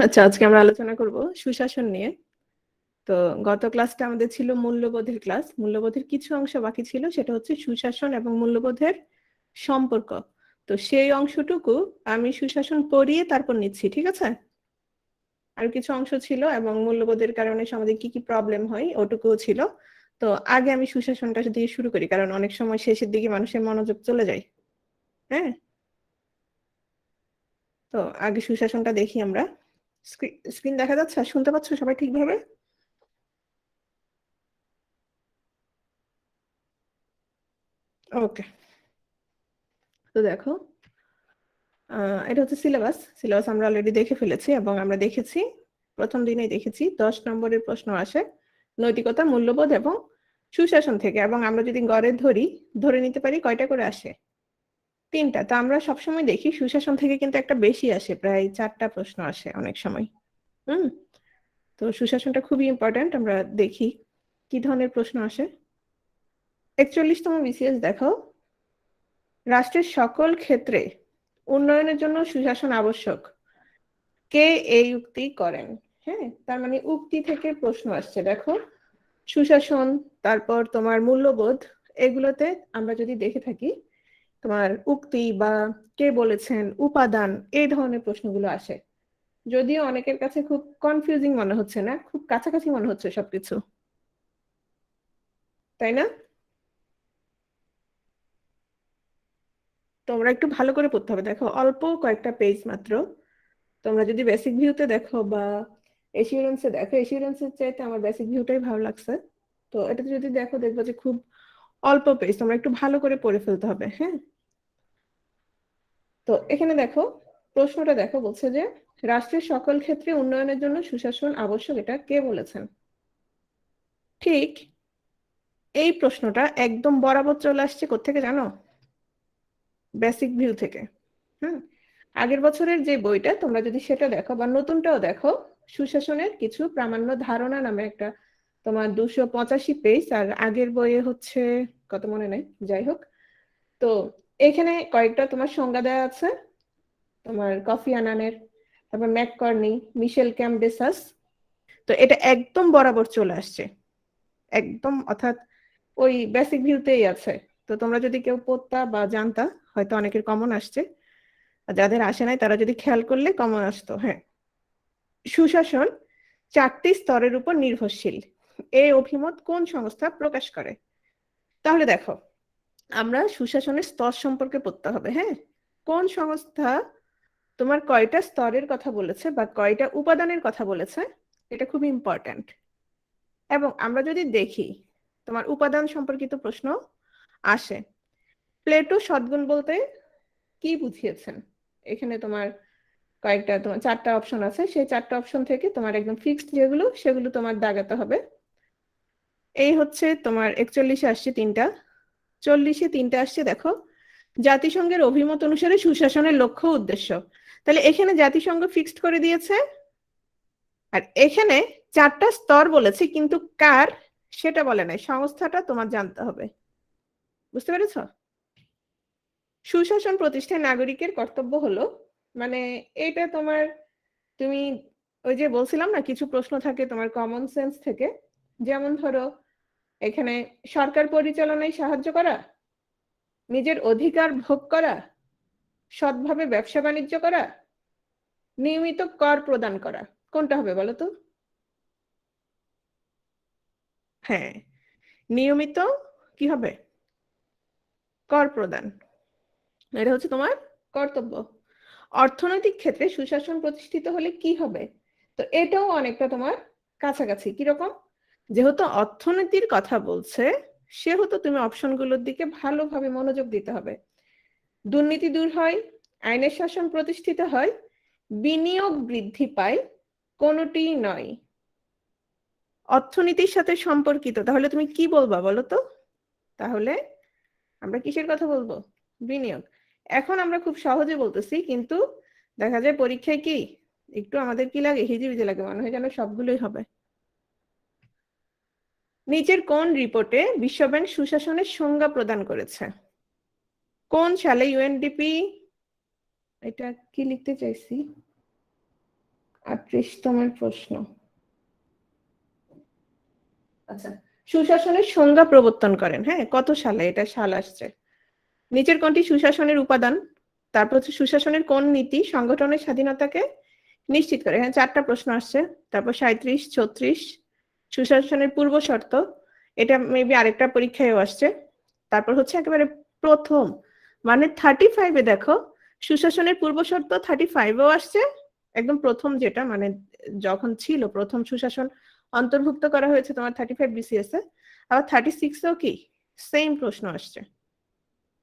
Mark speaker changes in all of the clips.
Speaker 1: আচ্ছা, আজকে আমরা আলোচনা করব সুশাসন নিয়ে। তো গত ক্লাসটা আমাদের ছিল মূল্যবোধের ক্লাস। মূল্যবোধের কিছু অংশ বাকি ছিল, সেটা হচ্ছে সুশাসন এবং মূল্যবোধের সম্পর্ক। তো সেই অংশটুকু আমি সুশাসন পড়িয়ে তারপর নিচ্ছি, ঠিক আছে? আর কিছু অংশ ছিল এবং মূল্যবোধের কারণে সমাজে কি কি প্রবলেম হয় ওটুকুও ছিল। তো আগে আমি সুশাসনটা দিয়ে শুরু করি, কারণ অনেক সময় শেষের দিকে মানুষের মনোযোগ চলে যায়। হ্যাঁ, তো আগে সুশাসনটা দেখি আমরা। স্ক্রিন দেখা যাচ্ছে? শুনতে পাচ্ছ সবাই ঠিকভাবে? ওকে, তো দেখো, এটা হচ্ছে সিলেবাস আমরা অলরেডি দেখে ফেলেছি এবং আমরা দেখেছি, প্রথম দিনেই দেখেছি 10 নম্বরের প্রশ্ন আসে নৈতিকতা, মূল্যবোধ এবং সুশাসন থেকে। এবং আমরা যদি গড়ে ধরে নিতে পারি কয়টা করে আসে? 3টা। তো আমরা সবসময় দেখি সুশাসন থেকে কিন্তু একটা বেশি আসে, প্রায় 4টা প্রশ্ন আসে অনেক সময়। হুম, তো সুশাসনটা খুবই ইম্পর্ট্যান্ট। আমরা দেখি কি ধরনের প্রশ্ন আসে। 41তম বিসিএস দেখো, রাষ্ট্রের সকল ক্ষেত্রে উন্নয়নের জন্য সুশাসন আবশ্যক, কে এই উক্তি করেন? হ্যাঁ, তার মানে উক্তি থেকে প্রশ্ন আসছে। দেখো, সুশাসন, তারপর তোমার মূল্যবোধ, এগুলোতে আমরা যদি দেখে থাকি তোমার উক্তি বা কে বলেছেন, উপাদান, এই ধরনের প্রশ্নগুলো আসে। যদিও অনেকের কাছে খুব কনফিউজিং মনে হচ্ছে, না? খুব কাছাকাছি মনে হচ্ছে সবকিছু, তাই না? তোমরা একটু ভালো করে পড়তে হবে। দেখো, অল্প কয়েকটা পেজ মাত্র। তোমরা যদি বেসিক ভিউতে দেখো বা এসিউরেন্সে দেখো, এসিউরেন্সের চাইতে আমার বেসিক ভিউটাই ভালো লাগছে। তো এটাতে যদি দেখো, দেখবো যে খুব অল্প পেজ, তোমরা একটু ভালো করে পড়ে ফেলতে হবে। হ্যাঁ, তো এখানে দেখো, প্রশ্নটা দেখো, বলছে যে রাষ্ট্রের সকল ক্ষেত্রে উন্নয়নের জন্য সুশাসন আবশ্যক, এটা কে বলেছেন? ঠিক এই প্রশ্নটা একদম বরাবর চলে আসছে কোত্থেকে জানো? বেসিক ভিউ থেকে। হুম, আগের বছরের যে বইটা তোমরা যদি সেটা দেখো বা নতুনটাও দেখো, সুশাসনের কিছু প্রামাণ্য ধারণা নামে একটা তোমার 285 পেজ, আর আগের বইয়ে হচ্ছে কত মনে নেই, যাই হোক। তো এখানে কয়েকটা তোমার সংজ্ঞা দেওয়া আছে, তোমার কফি আনানের, তারপর ম্যাককর্নি, মিশেল ক্যাম্পবেসাস। তো এটা একদম বরাবর চলে আসছে, একদম, অর্থাৎ ওই বেসিক ভিউতেই আছে। তো তোমরা যদি কেউ পড়তা বা জানতা, হয়তো অনেকের কমন আসছে, আর যাদের আসে নাই তারা যদি খেয়াল করলে কমন আসতো। হ্যাঁ, সুশাসন 4টি স্তরের উপর নির্ভরশীল, এই অভিমত কোন সংস্থা প্রকাশ করে? তাহলে দেখো, আমরা সুশাসনের স্তর সম্পর্কে পড়তে হবে। হ্যাঁ, কোন সংস্থা তোমার কয়টা স্তরের কথা বলেছে বা কয়টা উপাদানের কথা বলেছে, এটা খুব ইম্পর্ট্যান্ট। এবং আমরা যদি দেখি, তোমার উপাদান সম্পর্কিত প্রশ্ন আসে। প্লেটো সদ্গুণ বলতে কি বুঝিয়েছেন? এখানে তোমার কয়েকটা, তোমার 4টা অপশন আছে, সেই 4টা অপশন থেকে তোমার একদম ফিক্সড যেগুলো, সেগুলো তোমার দাগাতে হবে। এই হচ্ছে তোমার 41-এ আসছে 3টা, 40-এ 3টা আসছে। দেখো, জাতিসংঘের অভিমত অনুসারে সুশাসনের লক্ষ্য উদ্দেশ্য, তাহলে এখানে জাতিসংঘ ফিক্সড করে দিয়েছে। আর এখানে 4টা স্তর বলেছে, কিন্তু কার সেটা বলে নাই, সংস্থাটা তোমার জানতে হবে। বুঝতে পেরেছ? সুশাসন প্রতিষ্ঠায় নাগরিকের কর্তব্য হলো, মানে এটা তোমার, তুমি ওই যে বলছিলাম না, কিছু প্রশ্ন থাকে তোমার কমন সেন্স থেকে। যেমন ধরো, এখানে সরকার পরিচালনায় সাহায্য করা, নিজের অধিকার ভোগ করা, সৎভাবে ব্যবসা বাণিজ্য করা, নিয়মিত কর প্রদান করা, কোনটা হবে বলো তো? হ্যাঁ, নিয়মিত কি হবে? কর প্রদান, এটা হচ্ছে তোমার কর্তব্য। অর্থনৈতিক ক্ষেত্রে সুশাসন প্রতিষ্ঠিত হলে কি হবে? তো এটাও অনেকটা তোমার কাছাকাছি। কিরকম? যেহেতু অর্থনীতির কথা বলছে, সেহেতু তুমি অপশনগুলোর দিকে ভালোভাবে মনোযোগ দিতে হবে। দুর্নীতি দূর হয়, আইনের শাসন প্রতিষ্ঠিত হয়, বিনিয়োগ বৃদ্ধি পায়, কোনটি নয়। অর্থনীতির সাথে সম্পর্কিত, তাহলে তুমি কি বলবা বলো তো? তাহলে আমরা কিসের কথা বলবো? বিনিয়োগ। এখন আমরা খুব সহজে বলতেছি, কিন্তু দেখা যায় পরীক্ষায় কি একটু আমাদের কি লাগে, হিজিবিজি লাগে, মনে হয় যেন সবগুলোই হবে। নিচের কোন রিপোর্টে বিশ্বব্যাংক সুশাসনের সংজ্ঞা প্রদান করেছে? কোন সালে ইউএনডিপি, এটা কি লিখতে চাইছি, 38তমের প্রশ্ন। আচ্ছা, সুশাসনের সংজ্ঞা প্রবর্তন করেন, হ্যাঁ, কত সালে? এটা সাল আসছে। নিচের কোনটি সুশাসনের উপাদান? তারপর হচ্ছে সুশাসনের কোন নীতি সংগঠনের স্বাধীনতাকে নিশ্চিত করে? এখানে 4টা প্রশ্ন আসছে। তারপর 37, 36 সুশাসনের পূর্ব শর্ত, এটা মেবি আরেকটা পরীক্ষায়ও আসছে। তারপর হচ্ছে একেবারে প্রথম, মানে 35 এ দেখো সুশাসনের পূর্ব শর্ত 35এও আসছে, একদম প্রথম যেটা মানে যখন ছিল প্রথম সুশাসন অন্তর্ভুক্ত করা হয়েছে তোমার 35 BCS এ, আবার 36এও কি সেম প্রশ্ন আসছে।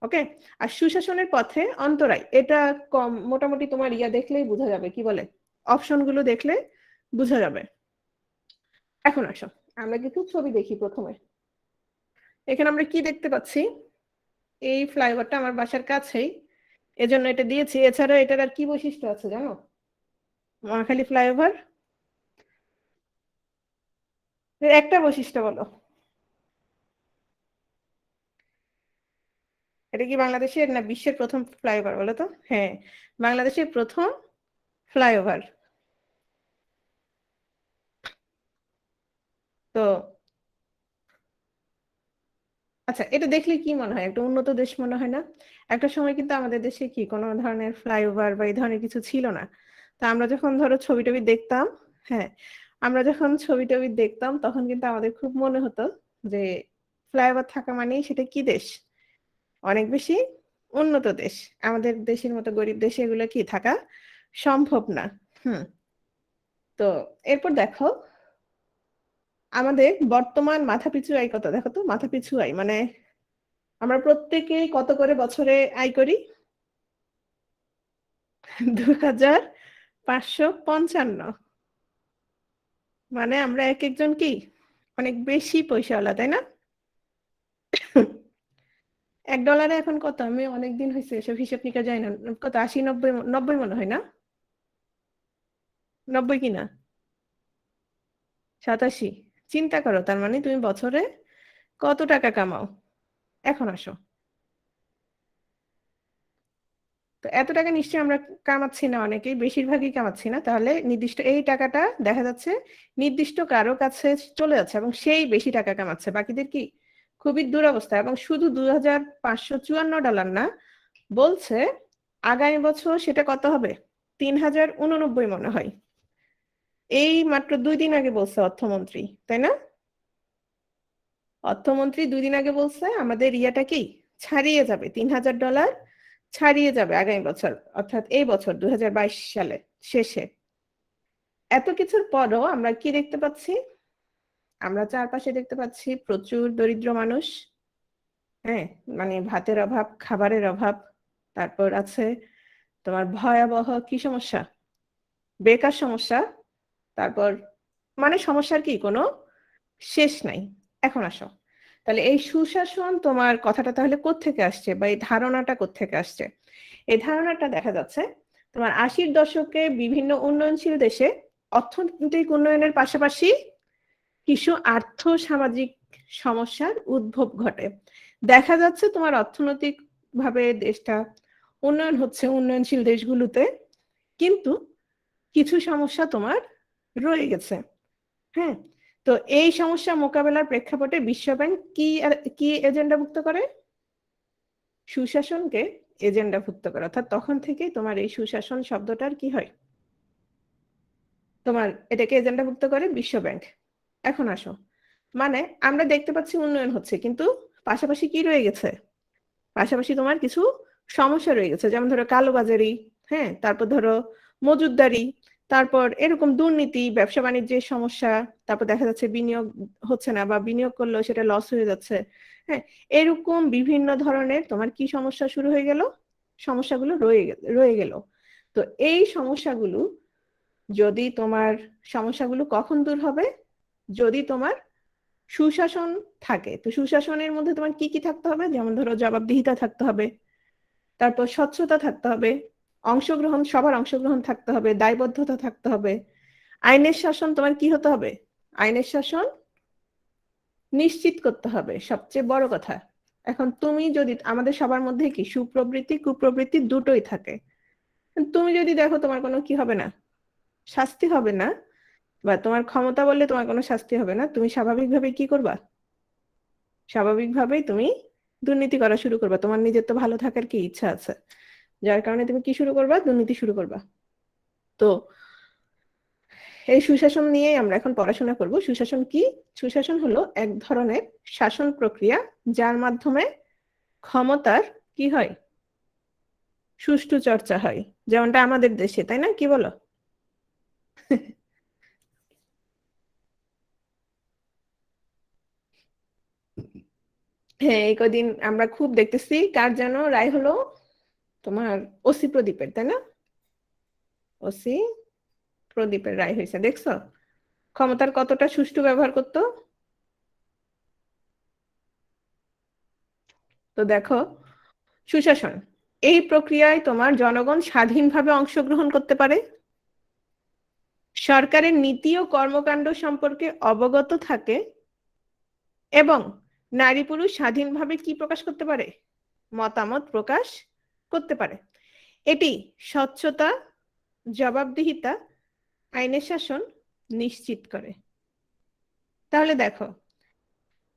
Speaker 1: ওকে, আর সুশাসনের পথে অন্তরায়, এটা কম মোটামুটি তোমার ইয়া দেখলেই বোঝা যাবে, কি বলে অপশনগুলো দেখলে বোঝা যাবে। এখন আসো আমরা কিছু ছবি দেখি। প্রথমে এখানে আমরা কি দেখতে পাচ্ছি? এই ফ্লাইওভারটা আমার বাসার কাছেই, এজন্য এটা দিয়েছি। এছাড়া এটার আর কি বৈশিষ্ট্য আছে জানো? মহাখালী ফ্লাইওভার একটা বৈশিষ্ট্য বলো। এটা কি বাংলাদেশের না বিশ্বের প্রথম ফ্লাইওভার বলো তো? হ্যাঁ, বাংলাদেশের প্রথম ফ্লাইওভার। তো আচ্ছা, এটা দেখলে কি মনে হয়? একটা উন্নত দেশ মনে হয় না? একটা সময় কিন্তু আমাদের দেশে কি কোনো ধরনের ফ্লাইওভার বা এই ধরনের কিছু ছিল না। তা আমরা যখন ধরো ছবি টবি দেখতাম, হ্যাঁ, আমরা যখন ছবি টবি দেখতাম তখন কিন্তু আমাদের খুব মনে হতো যে ফ্লাইওভার থাকা মানেই সেটা কি দেশ, অনেক বেশি উন্নত দেশ। আমাদের দেশের মতো গরিব দেশে এগুলো কি থাকা সম্ভব না। হুম। তো এরপর দেখো আমাদের বর্তমান মাথাপিছু আয় কত, দেখো তো মাথাপিছু আয় মানে আমরা প্রত্যেকেই কত করে বছরে আয় করি? 2555। মানে আমরা এক একজন কি অনেক বেশি পয়সাওয়ালা, তাই না? $1 এখন কত? আমি অনেকদিন হয়েছে এসব হিসেব নিকা যাই না, কত 80, 90, 90 মনে হয় না? 90 কিনা 87? চিন্তা করো, তার মানে তুমি বছরে কত টাকা কামাও। এখন আসো, তো এত টাকা নিশ্চয়ই আমরা কামাচ্ছি না, অনেকেই বেশিরভাগই কামাচ্ছি না। তাহলে নির্দিষ্ট এই টাকাটা দেখা যাচ্ছে নির্দিষ্ট কারো কাছে চলে যাচ্ছে এবং সেই বেশি টাকা কামাচ্ছে, বাকিদের কি খুবই দুরবস্থা। এবং শুধু $2554 না, বলছে আগামী বছর সেটা কত হবে? 3089 মনে হয়। এই মাত্র 2 দিন আগে বলছে অর্থমন্ত্রী, তাই না? অর্থমন্ত্রী 2 দিন আগে বলছে আমাদের ইয়াটা কি ছাড়িয়ে যাবে, $3000 ছাড়িয়ে যাবে আগামী বছর, অর্থাৎ এই বছর 2022 সালে শেষে। এত কিছুর পরও আমরা কি দেখতে পাচ্ছি? আমরা চারপাশে দেখতে পাচ্ছি প্রচুর দরিদ্র মানুষ, হ্যাঁ, মানে ভাতের অভাব, খাবারের অভাব। তারপর আছে তোমার ভয়াবহ কি সমস্যা? বেকার সমস্যা। তারপর মানে সমস্যার কি কোনো শেষ নাই। এখন আসো, তাহলে এই সুশাসন তোমার কথাটা তাহলে কোত্থেকে আসছে বা এই ধারণাটা কোত্থেকে আসছে? এই ধারণাটা দেখা যাচ্ছে তোমার 80-র দশকে বিভিন্ন উন্নয়নশীল দেশে অর্থনৈতিক উন্নয়নের পাশাপাশি কিছু আর্থ সামাজিক সমস্যার উদ্ভব ঘটে। দেখা যাচ্ছে তোমার অর্থনৈতিক ভাবে দেশটা উন্নয়ন হচ্ছে উন্নয়নশীল দেশগুলোতে, কিন্তু কিছু সমস্যা তোমার রয়ে গেছে। হ্যাঁ, তো এই সমস্যা মোকাবেলার প্রেক্ষাপটে বিশ্বব্যাংক কি এজেন্ডাভুক্ত করে? সুশাসনকে এজেন্ডাভুক্ত করে। অর্থাৎ তখন থেকেই তোমার এই সুশাসন শব্দটার কি হয়, তোমার এটাকে এজেন্ডাভুক্ত করে বিশ্বব্যাংক। এখন আসো, মানে আমরা দেখতে পাচ্ছি উন্নয়ন হচ্ছে, কিন্তু পাশাপাশি কি রয়ে গেছে? পাশাপাশি তোমার কিছু সমস্যা রয়ে গেছে, যেমন ধরো কালোবাজারি, হ্যাঁ, তারপর ধরো মজুদদারি, তারপর এরকম দুর্নীতি, ব্যবসা বাণিজ্যের সমস্যা, তারপর দেখা যাচ্ছে বিনিয়োগ হচ্ছে না বা বিনিয়োগ করলেও সেটা লস হয়ে যাচ্ছে। হ্যাঁ, এরকম বিভিন্ন ধরনের তোমার কি সমস্যা শুরু হয়ে গেল? সমস্যাগুলো রয়ে গেল। তো এই সমস্যাগুলো যদি তোমার সমস্যাগুলো কখন দূর হবে? যদি তোমার সুশাসন থাকে। তো সুশাসনের মধ্যে তোমার কি কি থাকতে হবে? যেমন ধরো জবাবদিহিতা থাকতে হবে, তারপর স্বচ্ছতা থাকতে হবে, অংশগ্রহণ, সবার অংশগ্রহণ থাকতে হবে, দায়বদ্ধতা থাকতে হবে, আইনের শাসন তোমার কি হতে হবে? আইনের শাসন নিশ্চিত করতে হবে, সবচেয়ে বড় কথা। এখন তুমি যদি আমাদের সবার মধ্যে কি সুপ্রবৃত্তি কুপ্রবৃত্তি দুটোই থাকে, তুমি যদি দেখো তোমার কোনো কি হবে না, শাস্তি হবে না, বা তোমার ক্ষমতা বললে তোমার কোনো শাস্তি হবে না, তুমি স্বাভাবিকভাবে কি করবা? স্বাভাবিকভাবেই তুমি দুর্নীতি করা শুরু করবা। তোমার নিজের তো ভালো থাকার কি ইচ্ছা আছে, যার কারণে তুমি কি শুরু করবা? দুর্নীতি শুরু করবা। তো এই সুশাসন নিয়ে আমরা এখন পড়াশোনা করব। সুশাসন কি? সুশাসন হলো এক ধরনের শাসন প্রক্রিয়া যার মাধ্যমে ক্ষমতার কি হয়? সুষ্ঠু চর্চা হয়, যেমনটা আমাদের দেশে, তাই না? কি বলো? হ্যাঁ, এই কদিন আমরা খুব দেখতেছি, কার যেন রায় হলো, তোমার ওসি প্রদীপের, তাই না? ওসি প্রদীপের রায় হয়েছে, দেখছো ক্ষমতার কতটা সুষ্ঠু ব্যবহার করতো। তো দেখো, সুশাসন এই প্রক্রিয়ায় তোমার জনগণ স্বাধীনভাবে অংশগ্রহণ করতে পারে, সরকারের নীতি ও কর্মকাণ্ড সম্পর্কে অবগত থাকে, এবং নারী পুরুষ স্বাধীনভাবে কি প্রকাশ করতে পারে? মতামত প্রকাশ করতে পারে। এটি স্বচ্ছতা, জবাবদিহিতা, আইনের শাসন নিশ্চিত করে। তাহলে দেখো,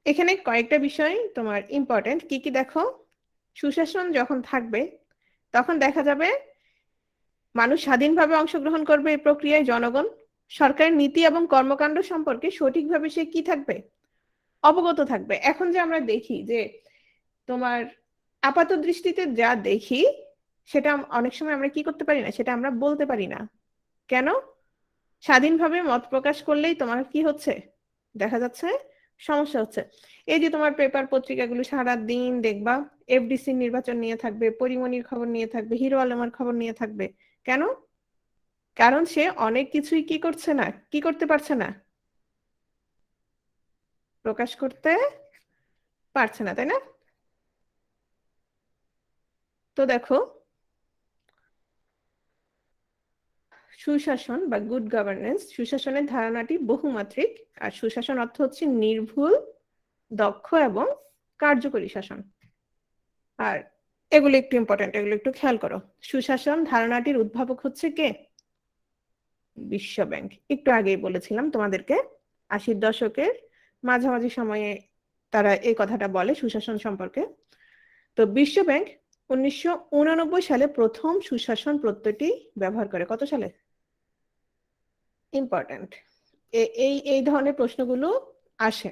Speaker 1: এখানে কয়েকটা বিষয় তোমার ইম্পর্টেন্ট। কি কি দেখো, সুশাসন যখন থাকবে তখন দেখা যাবে মানুষ স্বাধীনভাবে অংশগ্রহণ করবে এই প্রক্রিয়ায়, জনগণ সরকারের নীতি এবং কর্মকাণ্ড সম্পর্কে সঠিকভাবে সে কি থাকবে? অবগত থাকবে। এখন যে আমরা দেখি যে তোমার আপাত দৃষ্টিতে যা দেখি, সেটা অনেক সময় আমরা কি করতে পারি না, সেটা আমরা বলতে পারি না। কেন? স্বাধীনভাবে মত প্রকাশ করলেই তোমার কি হচ্ছে, দেখা যাচ্ছে সমস্যা হচ্ছে। এই যে তোমার পেপার পত্রিকাগুলো সারা দিন দেখবা এফডিসি নির্বাচন নিয়ে থাকবে, পরিমণির খবর নিয়ে থাকবে, হিরো আলমের খবর নিয়ে থাকবে। কেন? কারণ সে অনেক কিছুই কি করছে না, কি করতে পারছে না, প্রকাশ করতে পারছে না, তাই না? তো দেখো, সুশাসন বা গুড গভর্নেন্স, সুশাসনের ধারণাটি বহুমাত্রিক। আর সুশাসন অর্থ হচ্ছে নির্ভুল, দক্ষ এবং কার্যকরী শাসন। আর এগুলো একটু ইম্পর্টেন্ট, এগুলো একটু খেয়াল করো। সুশাসন ধারণাটির উদ্ভাবক হচ্ছে কে? বিশ্ব ব্যাংক। একটু আগেই বলেছিলাম তোমাদেরকে, 80-এর দশকের মাঝামাঝি সময়ে তারা এই কথাটা বলে সুশাসন সম্পর্কে। তো বিশ্ব ব্যাংক 1989 সালে প্রথম সুশাসন প্রত্যয়টি ব্যবহার করে। কত সালে? ইম্পর্টেন্ট, এই এই ধরনের প্রশ্নগুলো আসে।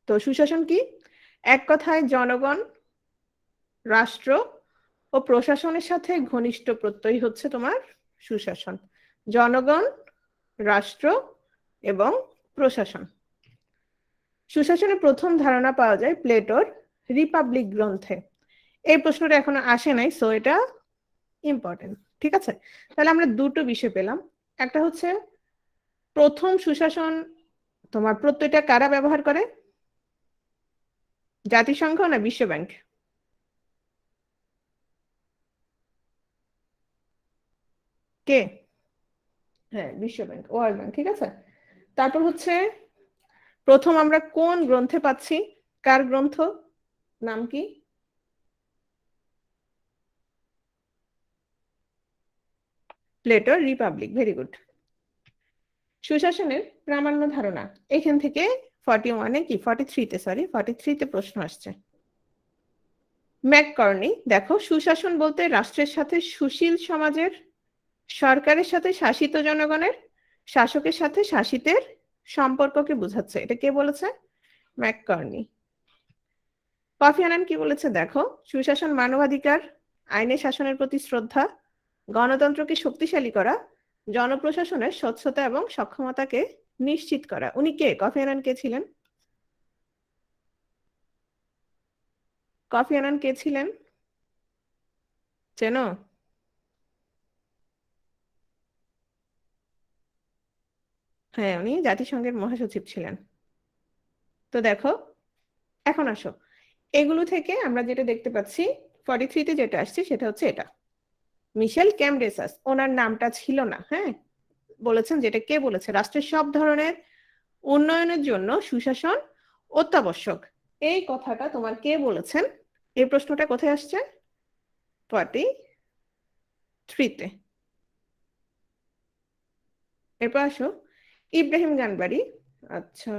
Speaker 1: তো সুশাসন কি? এক কথায় জনগণ, রাষ্ট্র ও প্রশাসনের সাথে ঘনিষ্ঠ প্রত্যয় হচ্ছে তোমার সুশাসন। জনগণ, রাষ্ট্র এবং প্রশাসন। সুশাসনের প্রথম ধারণা পাওয়া যায় প্লেটোর রিপাবলিক গ্রন্থে। এই প্রশ্নটা এখনো আসে নাই, সো এটা ইম্পর্টেন্ট। ঠিক আছে, তাহলে আমরা দুটো বিষয় পেলাম। একটা হচ্ছে প্রথম সুশাসন তোমার প্রত্যয়টা কারা ব্যবহার করে? জাতিসংঘ না বিশ্ব ব্যাংক? কে? হ্যাঁ, বিশ্ব ব্যাংক, ওয়ার্ল্ড ব্যাংক। ঠিক আছে, তারপর হচ্ছে প্রথম আমরা কোন গ্রন্থে পাচ্ছি? কার গ্রন্থ? নাম কি? প্লেটোর রিপাবলিক। Very good. সুশাসনের প্রামাণ্য ধারণা, এখান থেকে 41-এ কি 43-তে, সরি 43-তে প্রশ্ন আসছে। ম্যাককর্নি দেখো, সুশাসন বলতে রাষ্ট্রের সাথে সুশীল সমাজের, সরকারের সাথে শাসিত জনগণের, শাসকের সাথে শাসিতের সম্পর্ককে বোঝাচ্ছে। এটা কে বলেছে? ম্যাককর্নি। কফি আনান কি বলেছে দেখো, সুশাসন মানবাধিকার, আইনের শাসনের প্রতি শ্রদ্ধা, গণতন্ত্রকে শক্তিশালী করা, জনপ্রশাসনের স্বচ্ছতা এবং সক্ষমতাকে নিশ্চিত করা। উনি কে? কফি আনান কে ছিলেন? কফি আনান কে ছিলেন, চেনো? হ্যাঁ, উনি জাতিসংঘের মহাসচিব ছিলেন। তো দেখো, এখন আসো, এগুলো থেকে আমরা যেটা দেখতে পাচ্ছি, 43-তে যেটা আসছে সেটা হচ্ছে এটা, মিশেল ক্যামডেসাস। ওনার নামটা ছিল না, হ্যাঁ। বলেছেন, যেটা কে বলেছে, রাষ্ট্রের সব ধরনের উন্নয়নের জন্য সুশাসন অত্যাবশ্যক। এই কথাটা তোমার কে বলেছেন? এই প্রশ্নটা কোথায় আসছে? 43-তে। এরপর আসো ইব্রাহিম গানবাড়ি। আচ্ছা,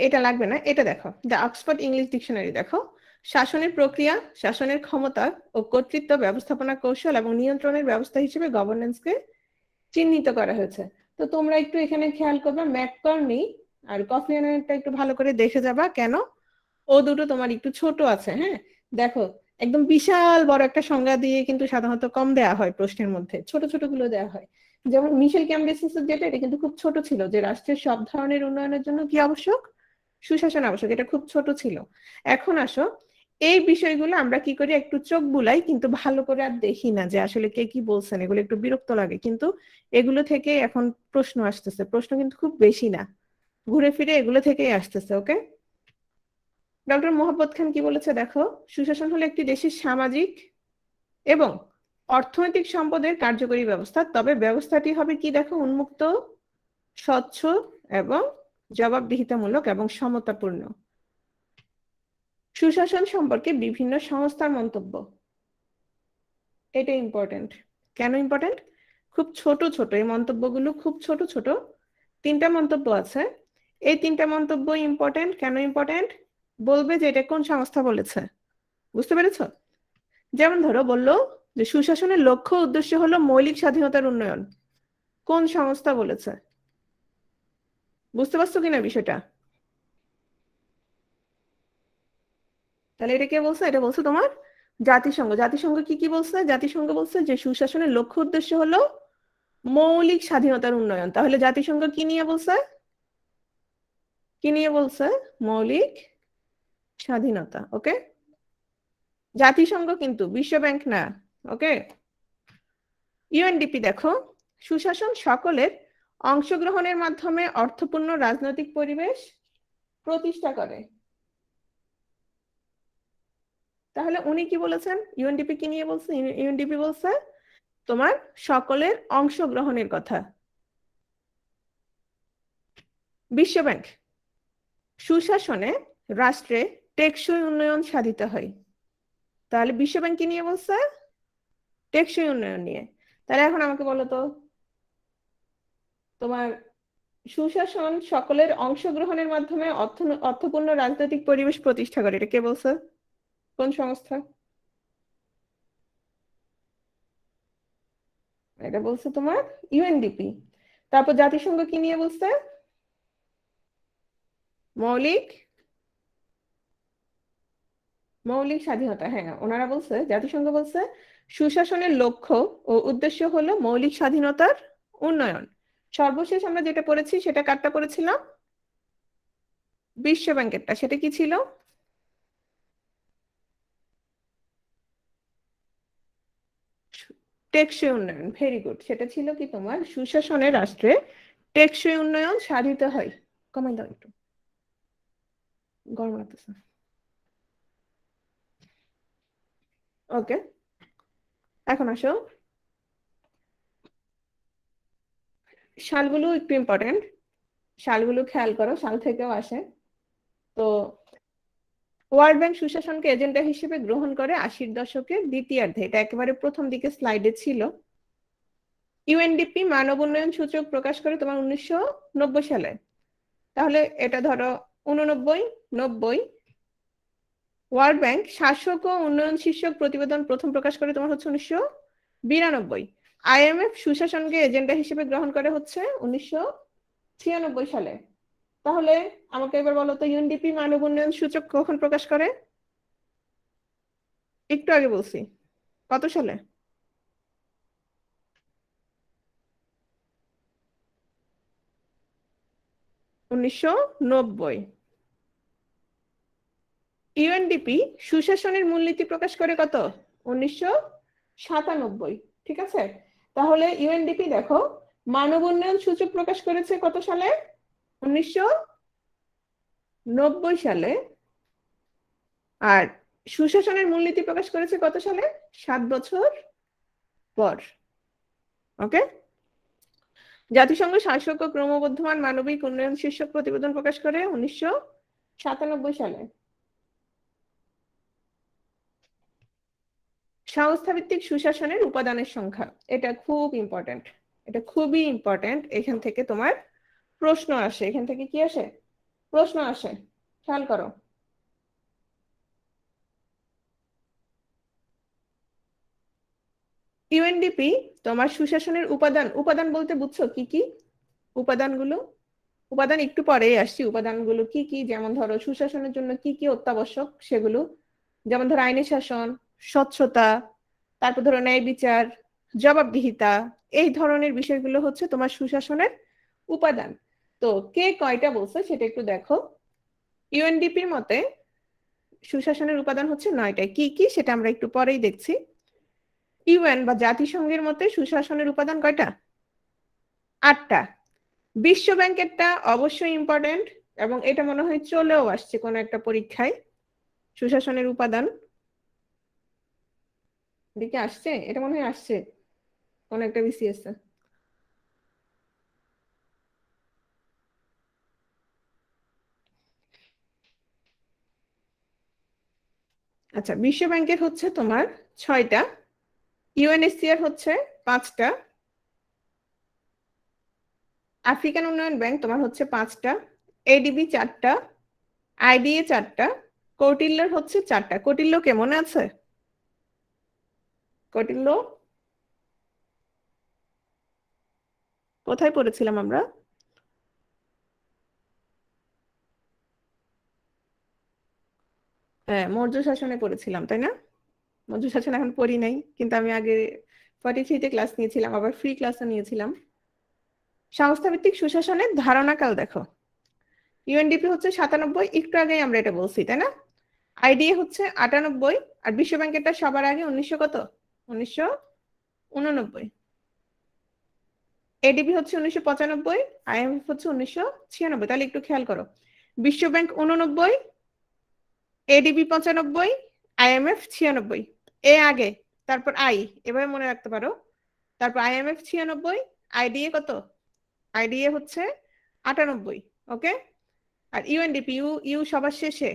Speaker 1: এটা লাগবে না, এটা দেখো, দ্য অক্সফোর্ড ইংলিশ ডিকশনারি দেখো। শাসনের প্রক্রিয়া, শাসনের ক্ষমতা ও কর্তৃত্ব, ব্যবস্থাপনা কৌশল এবং নিয়ন্ত্রণের ব্যবস্থা হিসেবে গভর্নেন্সকে চিহ্নিত করা হয়েছে। তো তোমরা একটু এখানে খেয়াল করবে, ম্যাককর্নি আর কফি আনারটা একটু ভালো করে দেখে যাবা, কেন ও দুটো তোমার একটু ছোট আছে। হ্যাঁ, দেখো, একদম বিশাল বড় একটা সংজ্ঞা দিয়ে কিন্তু সাধারণত কম দেয়া হয়, প্রশ্নের মধ্যে ছোট ছোট গুলো দেওয়া হয়। যেমন মিশেল ক্যাম্বেসিসের যেটা, এটা কিন্তু খুব ছোট ছিল, যে রাষ্ট্রের সব ধরনের উন্নয়নের জন্য কি আবশ্যক, সুশাসন আবশ্যক, এটা খুব ছোট ছিল। এখন আসো, এই বিষয়গুলো আমরা কি করি, একটু চোখ বুলাই, কিন্তু ভালো করে আর দেখি না যে আসলে কে কি বলছেন, এগুলো একটু বিরক্ত লাগে, কিন্তু এগুলো থেকে এখন প্রশ্ন আসতেছে, প্রশ্ন কিন্তু খুব বেশি না, ঘুরে ফিরে এগুলো থেকেই আসতেছে। ওকে, ডক্টর মোহাম্মদ খান কি বলেছে দেখো, সুশাসন হলো একটি দেশের সামাজিক এবং অর্থনৈতিক সম্পদের কার্যকরী ব্যবস্থা, তবে ব্যবস্থাটি হবে কি দেখো, উন্মুক্ত, স্বচ্ছ এবং জবাবদিহিতামূলক এবং সমতাপূর্ণ। সুশাসন সম্পর্কে বিভিন্ন সংস্থার মন্তব্য, এটা ইম্পর্টেন্ট। কেন ইম্পর্টেন্ট? খুব ছোট ছোট এই মন্তব্যগুলো, খুব ছোট ছোট, তিনটা মন্তব্য আছে। এই তিনটা মন্তব্য ইম্পর্টেন্ট। কেন ইম্পর্টেন্ট? বলবে যে এটা কোন সংস্থা বলেছে, বুঝতে পেরেছো? যেমন ধরো বললো যে সুশাসনের লক্ষ্য উদ্দেশ্য হলো মৌলিক স্বাধীনতার উন্নয়ন, কোন সংস্থা বলেছে? বুঝতে পারছো কিনা বিষয়টা? তাহলে এটা কে বলছে? এটা বলছে তোমার জাতিসংঘ। জাতিসংঘ কি কি বলছে? জাতিসংঘ বলছে যে সুশাসনের লক্ষ্য উদ্দেশ্য হলো মৌলিক স্বাধীনতার উন্নয়ন। তাহলে জাতিসংঘ কি নিয়ে বলছে? কি নিয়ে বলছে? মৌলিক স্বাধীনতা। ওকে, জাতিসংঘ কিন্তু বিশ্ব ব্যাংক না। ওকে, ইউএনডিপি দেখো, সুশাসন সকলের অংশগ্রহণের মাধ্যমে অর্থপূর্ণ রাজনৈতিক পরিবেশ প্রতিষ্ঠা করে। তাহলে উনি কি বলেছেন? ইউএনডিপি কি নিয়ে বলছে? ইউএনডিপি বলছে তোমার সকলের অংশগ্রহণের কথা। বিশ্ব ব্যাংক, সুশাসনে রাষ্ট্রে টেকসই উন্নয়ন সাধিত হয়। তাহলে বিশ্ব ব্যাংক কি নিয়ে বলছে? টেকসই উন্নয়ন নিয়ে। তাহলে এখন আমাকে বলো তো, তোমার সুশাসন সকলের অংশগ্রহণের মাধ্যমে অর্থপূর্ণ রাজনৈতিক পরিবেশ প্রতিষ্ঠা করে, এটা কে বলছে? কোন সংস্থা? এটা বলছে তোমার ইউএনডিপি। তারপর জাতিসংঘ কি নিয়ে বলছে? মৌলিক মৌলিক স্বাধীনতা। হ্যাঁ, ওনারা বলছে, জাতিসংঘ বলছে সুশাসনের লক্ষ্য ও উদ্দেশ্য হলো মৌলিক স্বাধীনতার উন্নয়ন। সর্বশেষ আমরা যেটা পড়েছি সেটা কারটা পড়েছিলাম? বিশ্ব ব্যাংকেরটা। সেটা কি ছিল? টেকসই উন্নয়ন। Very good. সেটা ছিল কি তোমার, সুশাসনের রাষ্ট্রে টেকসই উন্নয়ন সাধিত হয়। কমাই দাও একটু, গরম লাগতেছে। ওকে, এখন আসো, সালগুলো একটু ইম্পর্টেন্ট, সালগুলো খেয়াল করো, সাল থেকেও আসে। তো ওয়ার্ল্ড ব্যাংক সুশাসনকে এজেন্ডা হিসেবে গ্রহণ করে 80-এর দশকের দ্বিতীয়ার্ধে, এটা একেবারে প্রথম দিকে স্লাইডে ছিল। ইউএনডিপি মানব উন্নয়ন সূচক প্রকাশ করে তোমার 1990 সালে। তাহলে এটা ধরো 89, 90। ওয়ার্ল্ড ব্যাংক শাসক ও উন্নয়ন শীর্ষক প্রতিবেদন প্রথম প্রকাশ করে তোমার হচ্ছে 1992। আইএমএফ সুশাসনকে এজেন্ডা হিসেবে গ্রহণ করে হচ্ছে 1996 সালে। তাহলে আমাকে এবার বলো তো, ইউএনডিপি মানব উন্নয়ন সূচক কখন প্রকাশ করে? একটু আগে বলছি, কত সালে? 1990। ইউএনডিপি সুশাসনের মূলনীতি প্রকাশ করে কত? 1997। ঠিক আছে, তাহলে ইউএনডিপি দেখো মানব উন্নয়ন সূচক প্রকাশ করেছে কত সালে? 1990 সালে। আর সুশাসনের মূলনীতি প্রকাশ করেছে কত সালে? 7 বছর পর। ওকে, জাতিসংঘ শাসক ও ক্রমবর্ধমান মানবিক উন্নয়ন শীর্ষক প্রতিবেদন প্রকাশ করে 1997 সালে। সংস্থা ভিত্তিক সুশাসনের উপাদানের সংখ্যা, এটা খুব ইম্পর্টেন্ট। এটা খুবই ইম্পর্টেন্ট। এখান থেকে তোমার প্রশ্ন আসে, এখান থেকে কি আসে? প্রশ্ন আসে, খেয়াল করো। ইউএনডিপি তোমার সুশাসনের উপাদান, উপাদান বলতে বুঝছো কি কি উপাদানগুলো? উপাদান একটু পরেই আসছি, উপাদানগুলো কি কি, যেমন ধরো সুশাসনের জন্য কি কি অত্যাবশ্যক সেগুলো, যেমন ধরো আইনের শাসন, স্বচ্ছতা, তারপর ধরো ন্যায় বিচার, জবাবদিহিতা, এই ধরনের বিষয়গুলো হচ্ছে তোমার সুশাসনের উপাদান। তো কে কয়টা বলছে সেটা একটু দেখো। ইউএনডিপির মতে সুশাসনের উপাদান হচ্ছে 9টায়। কি কি সেটা আমরা একটু পরেই দেখছি। ইউএন বা জাতিসংঘের মতে সুশাসনের উপাদান কয়টা? 8টা। বিশ্ব ব্যাংকেরটা অবশ্যই ইম্পর্টেন্ট, এবং এটা মনে হয় চলেও আসছে কোনো একটা পরীক্ষায়। সুশাসনের উপাদান দিকে আসছে, এটা মনে হয় আসছে কোন একটা বিসিএস এ। আচ্ছা, বিশ্ব ব্যাংকের হচ্ছে তোমার 6টা, ইউএনএসসিআর হচ্ছে 5টা, আফ্রিকান উন্নয়ন ব্যাংক তোমার হচ্ছে 5টা, এডিবি 4টা, আইডিএ 4টা, কৌটিল্যর হচ্ছে 4টা। কৌটিল্য কে মনে আছে? কৌটিল্য কোথায় পড়েছিলাম আমরা? হ্যাঁ, মৌর্য শাসনে পড়েছিলাম, তাই না? মৌর্য শাসন এখন পড়ি নাই, কিন্তু আমি আগে 43-তে ক্লাস নিয়েছিলাম, আবার ফ্রি ক্লাসও নিয়েছিলাম। সংস্থাভিত্তিক সুশাসনের ধারণাকাল দেখো। ইউএনডিপি হচ্ছে 97, একটু আগেই আমরা এটা বলছি, তাই না? আইডিএ হচ্ছে 98, আর বিশ্ব ব্যাংকেরটা সবার আগে 1900 কত? 1989। এডিবি হচ্ছে 1995, আইএমএফ হচ্ছে 1996। তাহলে একটু খেয়াল করো, বিশ্ব ব্যাংক 89, এডিবি 95, আইএমএফ 96। এ আগে, তারপর আই, এভাবে মনে রাখতে পারো। তারপর আইএমএফ 96, আইডিএ কত? আইডিএ হচ্ছে 98। ওকে। আর ইউএনডিপি, ইউ ইউ সবার শেষে,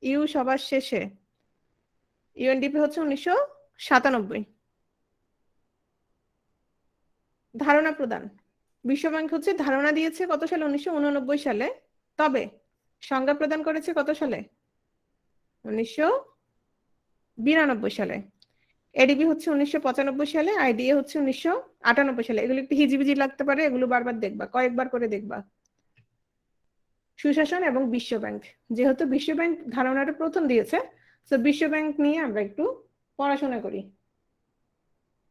Speaker 1: ইউ সবার শেষে, ইউএনডিপি হচ্ছে 1997। ধারণা প্রদান, বিশ্বব্যাংক হচ্ছে ধারণা দিয়েছে কত সালে? 1989 সালে। তবে সংজ্ঞা প্রদান করেছে কত সালে? 1992 সালে। এডিবি হচ্ছে 1995 সালে, আইডিএ হচ্ছে 1998 সালে। এগুলো একটু হিজিবিজি লাগতে পারে, এগুলো বারবার দেখবা, কয়েকবার করে দেখবা। সুশাসন এবং বিশ্ব ব্যাংক, যেহেতু বিশ্ব ব্যাংক ধারণাটা প্রথম দিয়েছে, তো বিশ্ব ব্যাংক নিয়ে আমরা একটু পড়াশোনা করি।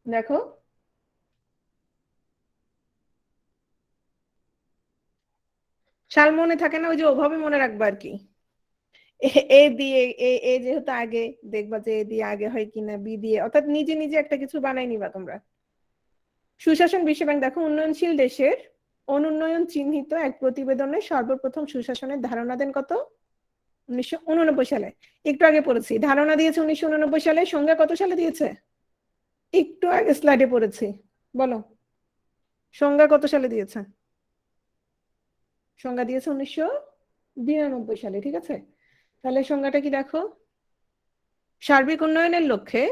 Speaker 1: দেখো, সাল মনে থাকে না, ওই যে ওভাবে মনে রাখবা আর কি। এ দিয়ে, এ যেহেতু আগে, দেখবা যে এ দিয়ে আগে হয় কিনা, বি দিয়ে, অর্থাৎ নিজে নিজে একটা কিছু বানাই নিবা তোমরা। সুশাসন বিশ্ব ব্যাংক দেখো, উন্নয়নশীল দেশের অনুন্নয়ন চিহ্নিত এক প্রতিবেদনে সর্বপ্রথম সুশাসনের ধারণা দেন কত? 1989 সালে। একটু আগে পড়েছি, ধারণা দিয়েছে 1989 সালে। সংজ্ঞা কত সালে দিয়েছে? একটু আগে স্লাইডে পড়েছি। বলো, সংজ্ঞা কত সালে দিয়েছে? সংজ্ঞা দিয়েছে 1992 সালে। ঠিক আছে, তাহলে সংজ্ঞাটা কি দেখো। সার্বিক উন্নয়নের লক্ষ্যে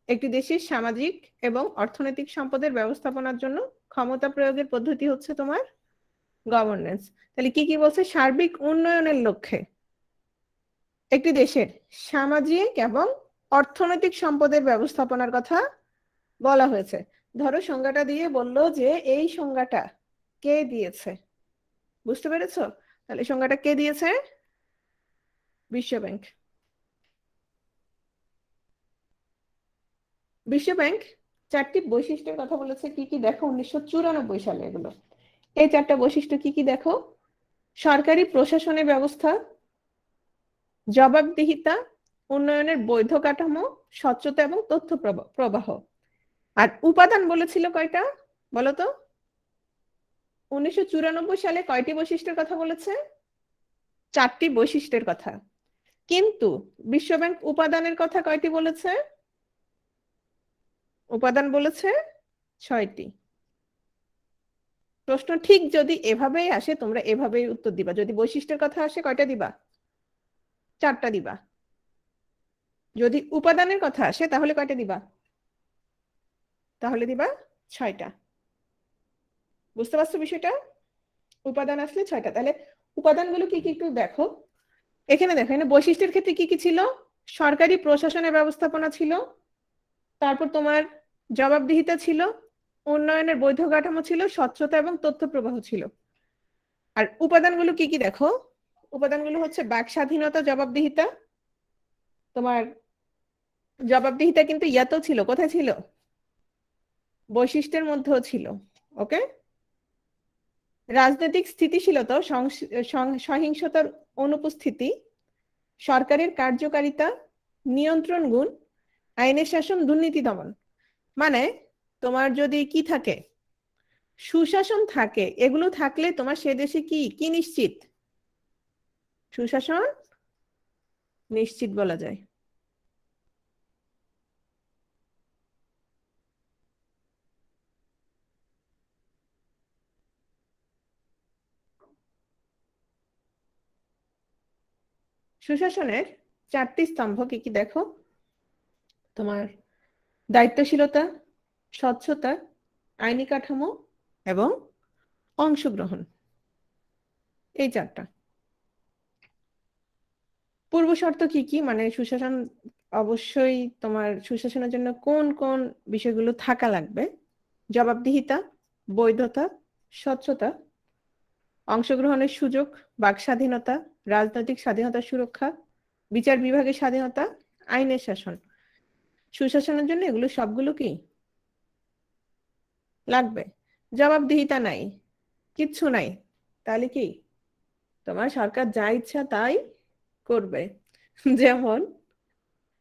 Speaker 1: একটি দেশের সামাজিক এবং অর্থনৈতিক সম্পদের ব্যবস্থাপনার জন্য ক্ষমতা প্রয়োগের পদ্ধতি হচ্ছে তোমার গভর্নেন্স। তাহলে কি কি বলছে? সার্বিক উন্নয়নের লক্ষ্যে একটি দেশের সামাজিক এবং অর্থনৈতিক সম্পদের ব্যবস্থাপনার কথা বলা হয়েছে। ধরো সংজ্ঞাটা দিয়ে বললো যে এই সংজ্ঞাটা কে দিয়েছে, বুঝতে পেরেছো? তাহলে সংজ্ঞাটা কে দিয়েছে? বিশ্ব ব্যাংক। বিশ্ব ব্যাংক 4টি বৈশিষ্ট্যের কথা বলেছে। কি কি দেখো? 1994 সালে এগুলো। এই 4টা বৈশিষ্ট্য কি কি দেখো। সরকারি প্রশাসনের ব্যবস্থা, জবাবদিহিতা, উন্নয়নের বৈধ কাঠামো, স্বচ্ছতা এবং তথ্য প্রবাহ। আর উপাদান বলেছিল কয়টা বলতো? 1994 সালে কয়টি বৈশিষ্ট্যের কথা বলেছে? 4টি বৈশিষ্ট্যের কথা। কিন্তু বিশ্বব্যাংক উপাদানের কথা কয়টি বলেছে? উপাদান বলেছে 6টি। প্রশ্ন ঠিক যদি এভাবেই আসে, তোমরা এভাবেই উত্তর দিবা। যদি বৈশিষ্ট্যের কথা আসে, কয়টা দিবা? 4টা দিবা। যদি উপাদানের কথা আসে, তাহলে কয়টা দিবা? তাহলে দিবা 6টা। বুঝতে পারছো বিষয়টা? উপাদান আসলে 6টা। তাহলে উপাদানগুলো কি কি একটু দেখো। এখানে দেখো, এখানে বৈশিষ্ট্যের ক্ষেত্রে কি কি ছিল? সরকারি প্রশাসনের ব্যবস্থাপনা ছিল, তারপর তোমার জবাবদিহিতা ছিল, উন্নয়নের বৈধ কাঠামো ছিল, স্বচ্ছতা এবং তথ্য প্রবাহ ছিল। আর উপাদানগুলো কি কি দেখো। উপাদানগুলো হচ্ছে বাক স্বাধীনতা, জবাবদিহিতা। তোমার জবাবদিহিতা কিন্তু ইয়াতেও ছিল, কোথায় ছিল? বৈশিষ্ট্যের মধ্যেও ছিল। ওকে। রাজনৈতিক স্থিতিশীলতা, সহিংসতার অনুপস্থিতি, সরকারের কার্যকারিতা, নিয়ন্ত্রণ গুণ, আইনের শাসন, দুর্নীতি দমন। মানে তোমার যদি কি থাকে, সুশাসন থাকে, এগুলো থাকলে তোমার সে দেশে কি কি নিশ্চিত? সুশাসন নিশ্চিত বলা যায়। সুশাসনের 4টি স্তম্ভ কি কি দেখো। তোমার দায়িত্বশীলতা, স্বচ্ছতা, আইনি কাঠামো এবং অংশগ্রহণ, এই 4টা। পূর্ব শর্ত কি কি, মানে সুশাসন অবশ্যই তোমার সুশাসনের জন্য কোন কোন বিষয়গুলো থাকা লাগবে? জবাবদিহিতা, বৈধতা, স্বচ্ছতা, অংশগ্রহণের সুযোগ, বাক স্বাধীনতা, রাজনৈতিক স্বাধীনতার সুরক্ষা, বিচার বিভাগের স্বাধীনতা, আইনের শাসন। সুশাসনের জন্য এগুলো সবগুলো কি লাগবে? জবাবদিহিতা নাই, কিচ্ছু নাই, তাহলে কি তোমার সরকার যা ইচ্ছা তাই করবে। যেমন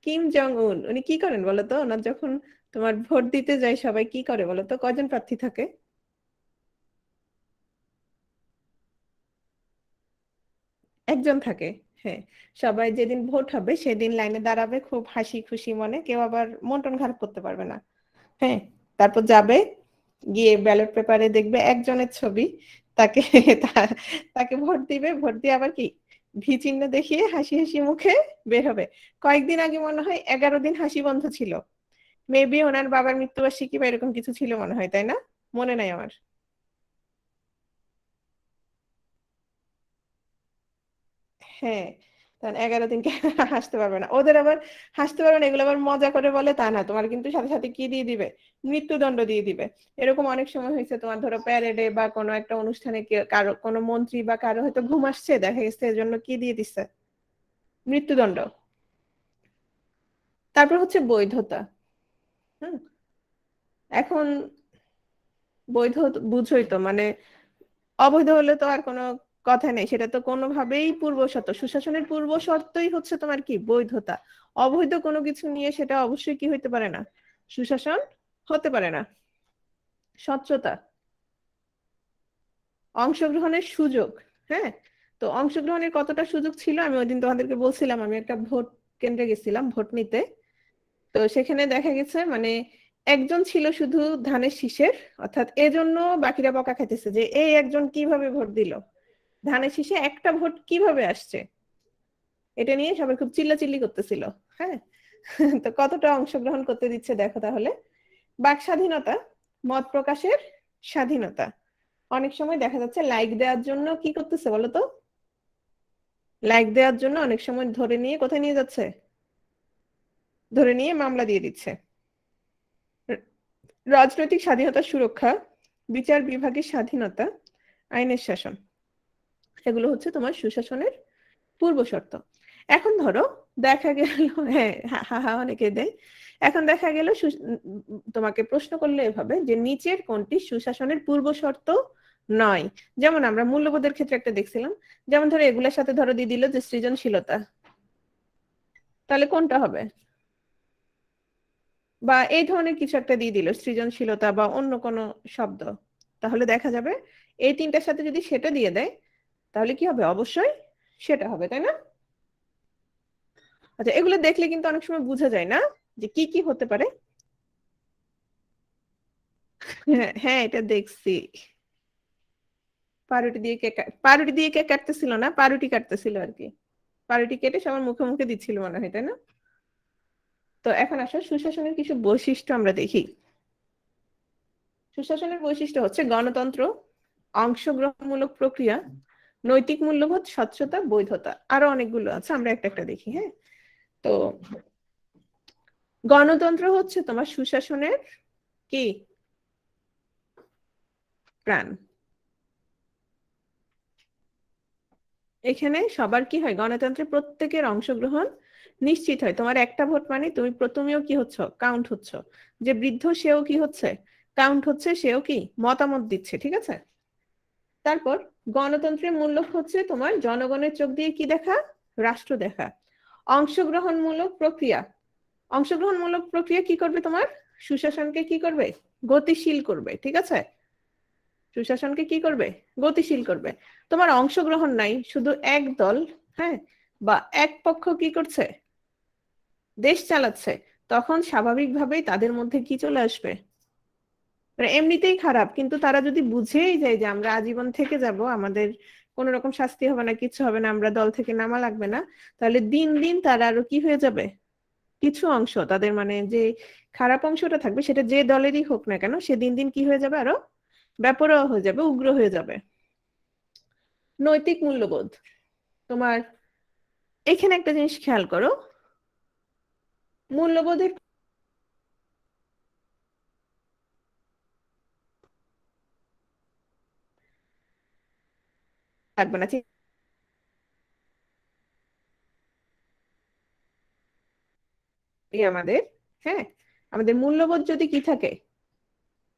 Speaker 1: কিম জং উন, উনি কি করেন বলতো? ওনার যখন তোমার ভোট দিতে যায় সবাই কি করে বলতো? কয়জন প্রার্থী থাকে? একজন থাকে। হ্যাঁ, সবাই যেদিন ভোট হবে সেদিন লাইনে দাঁড়াবে খুব হাসি খুশি মনে, কেউ আবার মন টন খারাপ করতে পারবে না। হ্যাঁ, তারপর যাবে, গিয়ে ব্যালট পেপারে দেখবে একজনের ছবি, তাকে তাকে ভোট দিবে, ভোট দিয়ে আবার কি ভি চিহ্ন দেখিয়ে হাসি হাসি মুখে বের হবে। কয়েকদিন আগে মনে হয় 11 দিন হাসি বন্ধ ছিল। মেবি ওনার বাবার মৃত্যুবার্ষিকী বা এরকম কিছু ছিল মনে হয়, তাই না? মনে নাই আমার। হ্যাঁ, তখন 11 দিন হাসতে পারবে না। ওদের আবার হাসতে পারবে না, এগুলো আবার মজা করে বলে তা না, তোমার কিন্তু সাথে সাথে কি দিয়ে দিবে? মৃত্যুদণ্ড দিয়ে দিবে। এরকম অনেক সময় হয়েছে, তোমার ধরো প্যারেডে বা কোনো একটা অনুষ্ঠানে কারো কোনো মন্ত্রী বা কারো হয়তো ঘুম আসছে, দেখা গেছে এজন্য কি দিয়ে দিচ্ছে? মৃত্যুদণ্ড। তারপর হচ্ছে বৈধতা। হুম। এখন বৈধ বুঝোই তো, মানে অবৈধ হলে তো আর কোনো কথা নেই, সেটা তো কোনোভাবেই পূর্ব শর্ত। সুশাসনের পূর্ব শর্তই হচ্ছে তোমার কি বৈধতা। অবৈধ কোনো কিছু নিয়ে সেটা অবশ্যই কি হইতে পারে না, সুশাসন হতে পারে না। স্বচ্ছতা, অংশগ্রহণের সুযোগ। হ্যাঁ, তো অংশগ্রহণের কতটা সুযোগ ছিল আমি ওই দিন তোমাদেরকে বলছিলাম, আমি একটা ভোট কেন্দ্রে গেছিলাম ভোট নিতে। তো সেখানে দেখা গেছে মানে একজন ছিল শুধু ধানের শীষের, অর্থাৎ এজন্য বাকিরা বকা খাইতেছে যে এই একজন কিভাবে ভোট দিল, ধানের শীষে একটা ভোট কিভাবে আসছে, এটা নিয়ে সবাই খুব চিল্লাচিল্লি করতেছিল। হ্যাঁ, তো কতটা অংশগ্রহণ করতে দিচ্ছে দেখো তাহলে। বাক স্বাধীনতা, মত প্রকাশের স্বাধীনতা। অনেক সময় দেখা যাচ্ছে লাইক দেওয়ার জন্য কি করতেছে বলতো? লাইক দেওয়ার জন্য অনেক সময় ধরে নিয়ে কোথায় নিয়ে যাচ্ছে? ধরে নিয়ে মামলা দিয়ে দিচ্ছে। র- রাজনৈতিক স্বাধীনতার সুরক্ষা, বিচার বিভাগের স্বাধীনতা, আইনের শাসন, এগুলো হচ্ছে তোমার সুশাসনের পূর্ব শর্ত। এখন ধরো দেখা গেল, হ্যাঁ, হা হা হা অনেকে দেয়। এখন দেখা গেল তোমাকে প্রশ্ন করলে এভাবে যে নিচের কোনটি সুশাসনের পূর্ব শর্ত নয়? যেমন আমরা মূল্যবোধের ক্ষেত্রে একটা দেখছিলাম, যেমন ধরো এগুলোর সাথে ধরো দিয়ে দিল যে সৃজনশীলতা, তাহলে কোনটা হবে? বা এই ধরনের কিছু একটা দিয়ে দিল সৃজনশীলতা বা অন্য কোনো শব্দ, তাহলে দেখা যাবে এই তিনটার সাথে যদি সেটা দিয়ে দেয় তাহলে কি হবে? অবশ্যই সেটা হবে, তাই না? আচ্ছা, এগুলো দেখলে কিন্তু অনেক সময় বোঝা যায় না যে কি কি হতে পারে। হ্যাঁ হ্যাঁ, এটা দেখছি। পাউরুটি দিয়ে কেক কাটতেছিল না, পাউরুটি কাটতেছিল আর কি। পাউরুটি কেটে সবার মুখে মুখে দিচ্ছিল মনে হয়, তাই না? তো এখন আসলে সুশাসনের কিছু বৈশিষ্ট্য আমরা দেখি। সুশাসনের বৈশিষ্ট্য হচ্ছে গণতন্ত্র, অংশগ্রহণমূলক প্রক্রিয়া, নৈতিক মূল্যবোধ, স্বচ্ছতা, বৈধতা, আরো অনেকগুলো আছে, আমরা একটা একটা দেখি। হ্যাঁ, তো গণতন্ত্র হচ্ছে তোমার সুশাসনের কি প্রাণ। এখানে সবার কি হয়, গণতন্ত্রে প্রত্যেকের অংশগ্রহণ নিশ্চিত হয়। তোমার একটা ভোট মানে তুমিও কি হচ্ছ, কাউন্ট হচ্ছ। যে বৃদ্ধ সেও কি হচ্ছে, কাউন্ট হচ্ছে, সেও কি মতামত দিচ্ছে, ঠিক আছে। তারপর গণতন্ত্রের মূল্য হচ্ছে তোমার জনগণের চোখ দিয়ে কি দেখা, রাষ্ট্র দেখা। অংশগ্রহণমূলক প্রক্রিয়া, অংশগ্রহণমূলক প্রক্রিয়া কি করবে, তোমার সুশাসনকে কি করবে, গতিশীল করবে, ঠিক আছে। সুশাসনকে কি করবে, গতিশীল করবে। তোমার অংশগ্রহণ নাই, শুধু এক দল, হ্যাঁ, বা এক পক্ষ কি করছে, দেশ চালাচ্ছে, তখন স্বাভাবিকভাবেই তাদের মধ্যে কি চলে আসবে, মানে এমনিতেই খারাপ, কিন্তু তারা যদি বুঝেই যায় যে আমরা আজীবন থেকে যাব, আমাদের কোন রকম শাস্তি হবে না, কিছু হবে না, আমরা দল থেকে নামা লাগবে না, তাহলে দিন দিন তারা আরো কি হয়ে যাবে, কিছু অংশ তাদের মানে যে খারাপ অংশটা থাকবে, সেটা যে দলেরই হোক না কেন, সে দিন দিন কি হয়ে যাবে, আরো বেপরোয়া হয়ে যাবে, উগ্র হয়ে যাবে। নৈতিক মূল্যবোধ, তোমার এখানে একটা জিনিস খেয়াল করো, মূল্যবোধের থাকবে না আমাদের, হ্যাঁ, আমাদের মূল্যবোধ যদি কি থাকে,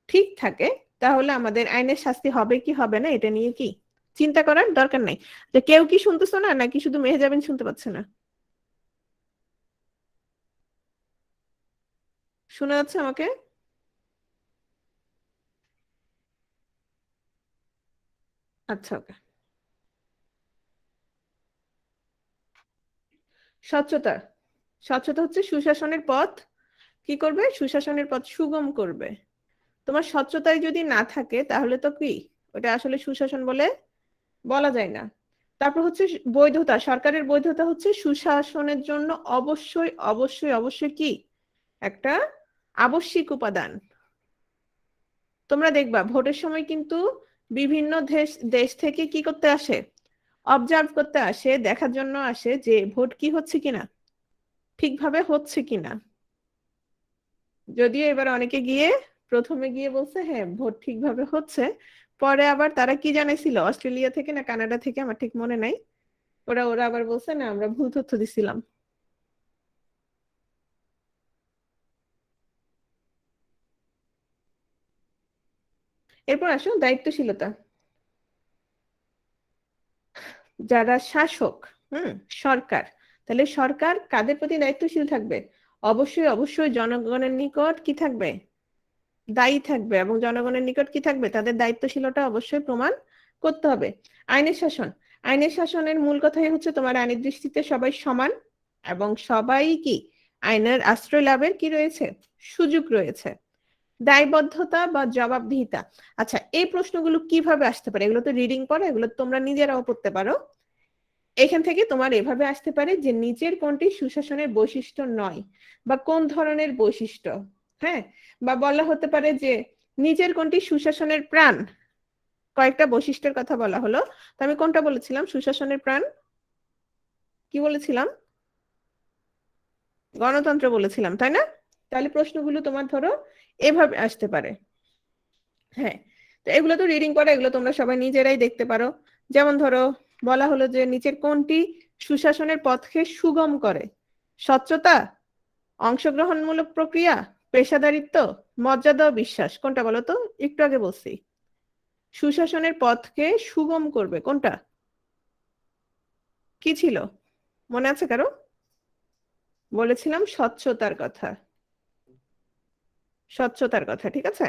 Speaker 1: ঠিক থাকে, তাহলে আমাদের আইনের শাস্তি হবে কি হবে না এটা নিয়ে কি চিন্তা করার দরকার নাই। যে কেউ কি শুনতেছো না, নাকি শুধু মেহজাবিন শুনতে পাচ্ছে না, শোনা যাচ্ছে আমাকে? আচ্ছা, ওকে। স্বচ্ছতা, স্বচ্ছতা হচ্ছে সুশাসনের পথ কি করবে, সুশাসনের পথ সুগম করবে। তোমার স্বচ্ছতায় যদি না থাকে তাহলে তো কি ওটা আসলে সুশাসন বলে বলা যায় না। তারপর হচ্ছে বৈধতা, সরকারের বৈধতা হচ্ছে সুশাসনের জন্য অবশ্যই অবশ্যই অবশ্যই কি একটা আবশ্যিক উপাদান। তোমরা দেখবা ভোটের সময় কিন্তু বিভিন্ন দেশ দেশ থেকে কি করতে আসে, অবজার্ভ করতে আসে, দেখার জন্য আসে যে ভোট কি হচ্ছে কিনা, ঠিকভাবে হচ্ছে কিনা। যদিও এবার অনেকে গিয়ে প্রথমে গিয়ে বলছে হ্যাঁ ভোট ঠিকভাবে হচ্ছে, পরে আবার তারা কি জানাইছিল, অস্ট্রেলিয়া থেকে না কানাডা থেকে আমার ঠিক মনে নাই, ওরা ওরা আবার বলছে না আমরা ভুল তথ্য দিছিলাম। এরপর আসো দায়িত্বশীলতা, যারা শাসক, হুম, সরকার, তাহলে সরকার কাদের প্রতি দায়িত্বশীল থাকবে, অবশ্যই অবশ্যই জনগণের নিকট কি থাকবে, দায়ী থাকবে, এবং জনগণের নিকট কি থাকবে, তাদের দায়িত্বশীলতা অবশ্যই প্রমাণ করতে হবে। আইনের শাসন, আইনের শাসনের মূল কথাই হচ্ছে তোমার আইনের দৃষ্টিতে সবাই সমান, এবং সবাই কি আইনের আশ্রয় লাভের কি রয়েছে, সুযোগ রয়েছে। দায়বদ্ধতা বা জবাবদিহিতা, আচ্ছা এই প্রশ্নগুলো কিভাবে আসতে পারে, এগুলো তো রিডিং পড়ে, এগুলো তোমরা নিজেরাও পড়তে পারো। এখান থেকে তোমার এভাবে আসতে পারে যে নিচের কোনটি সুশাসনের বৈশিষ্ট্য নয়, বা কোন ধরনের বৈশিষ্ট্য, হ্যাঁ, বা বলা হতে পারে যে নিচের কোনটি সুশাসনের প্রাণ, কয়েকটা বৈশিষ্ট্যের কথা বলা হলো। তো আমি কোনটা বলেছিলাম সুশাসনের প্রাণ, কি বলেছিলাম, গণতন্ত্র বলেছিলাম, তাই না? তাহলে প্রশ্নগুলো তোমার ধরো এভাবে আসতে পারে। হ্যাঁ, তো এগুলো তো রিডিং পড়া, এগুলো তোমরা সবাই নিজেরাই দেখতে পারো। যেমন ধরো বলা হলো যে নিচের কোনটি সুশাসনের পথকে সুগম করে, স্বচ্ছতা, অংশগ্রহণমূলক প্রক্রিয়া, পেশাদারিত্ব, মর্যাদা ও বিশ্বাস, কোনটা বলো তো, একটু আগে বলছি সুশাসনের পথকে সুগম করবে, কোনটা কি ছিল, মনে আছে কারো? বলেছিলাম স্বচ্ছতার কথা, স্বচ্ছতার কথা, ঠিক আছে।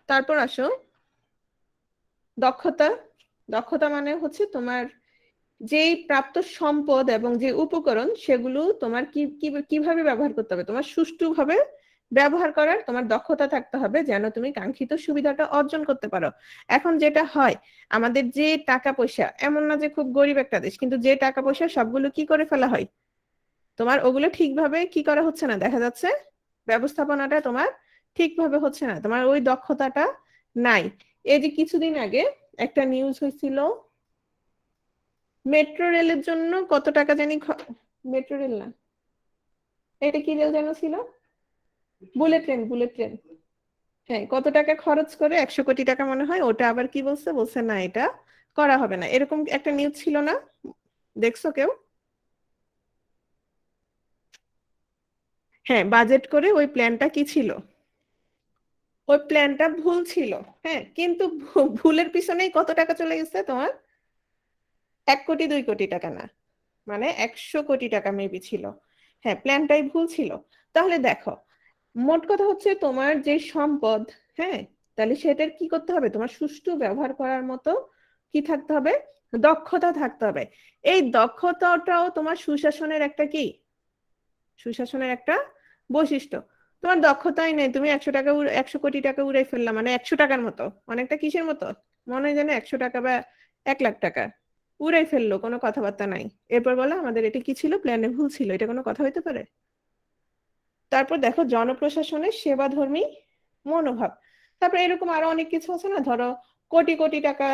Speaker 1: তারপর আসো দক্ষতা, দক্ষতা মানে হচ্ছে তোমার যেই প্রাপ্ত সম্পদ এবং যে উপকরণ সেগুলো তোমার কিভাবে ব্যবহার করতে হবে, তোমার সুষ্ঠুভাবে ব্যবহার করার তোমার দক্ষতা থাকতে হবে, যেন তুমি কাঙ্ক্ষিত সুবিধাটা অর্জন করতে পারো। এখন যেটা হয়, আমাদের যে টাকা পয়সা, এমন না যে খুব গরিব একটা দেশ, কিন্তু যে টাকা পয়সা সবগুলো কি করে ফেলা হয়, তোমার ওগুলো ঠিকভাবে কি করা হচ্ছে না, দেখা যাচ্ছে ব্যবস্থাপনাটা তোমার ঠিকভাবে হচ্ছে না, তোমার ওই দক্ষতাটা নাই। এই যে কিছুদিন আগে একটা নিউজ হয়েছিল, মেট্রো রেলের জন্য কত টাকা জানি, মেট্রো রেল না, এটা কি রেল যেন ছিল, বুলেট ট্রেন, বুলেট ট্রেন। হ্যাঁ, কত টাকা খরচ করে, 100 কোটি টাকা মনে হয়। ওটা আবার কি বলছে, বলছে না এটা করা হবে না, এরকম একটা নিউজ ছিল না? দেখছো কেউ? হ্যাঁ, বাজেট করে ওই প্ল্যানটা কি ছিল, ওই প্ল্যানটা ভুল ছিল। হ্যাঁ, কিন্তু ভুলের পিছনেই কত টাকা চলে গেছে তোমার, 1 কোটি 2 কোটি টাকা না, মানে 100 কোটি টাকা মেবি ছিল। হ্যাঁ, প্ল্যানটাই ভুল ছিল। তাহলে দেখো, মোট কথা হচ্ছে তোমার যে সম্পদ, হ্যাঁ, তাহলে সেটার কি করতে হবে, তোমার সুষ্ঠু ব্যবহার করার মতো কি থাকতে হবে, দক্ষতা থাকতে হবে। এই দক্ষতাটাও তোমার সুশাসনের একটা কি, সুশাসনের একটা বৈশিষ্ট্য। তোমার দক্ষতাই নেই, তুমি 100 টাকা 100 কোটি টাকা উড়াই ফেললাম, মানে 100 টাকার মতো, অনেকটা কিসের মতো, মনে হয় যেন 100 টাকা বা 1 লাখ টাকা উড়াই ফেললো, কোনো কথাবার্তা নাই। এরপর বলো আমাদের এটা কি ছিল, প্ল্যানে ভুল ছিল, এটা কোনো কথা হইতে পারে? তারপর দেখো জনপ্রশাসনের সেবাধর্মী মনোভাব। তারপরে এরকম আরো অনেক কিছু আছে না, ধরো কোটি কোটি টাকা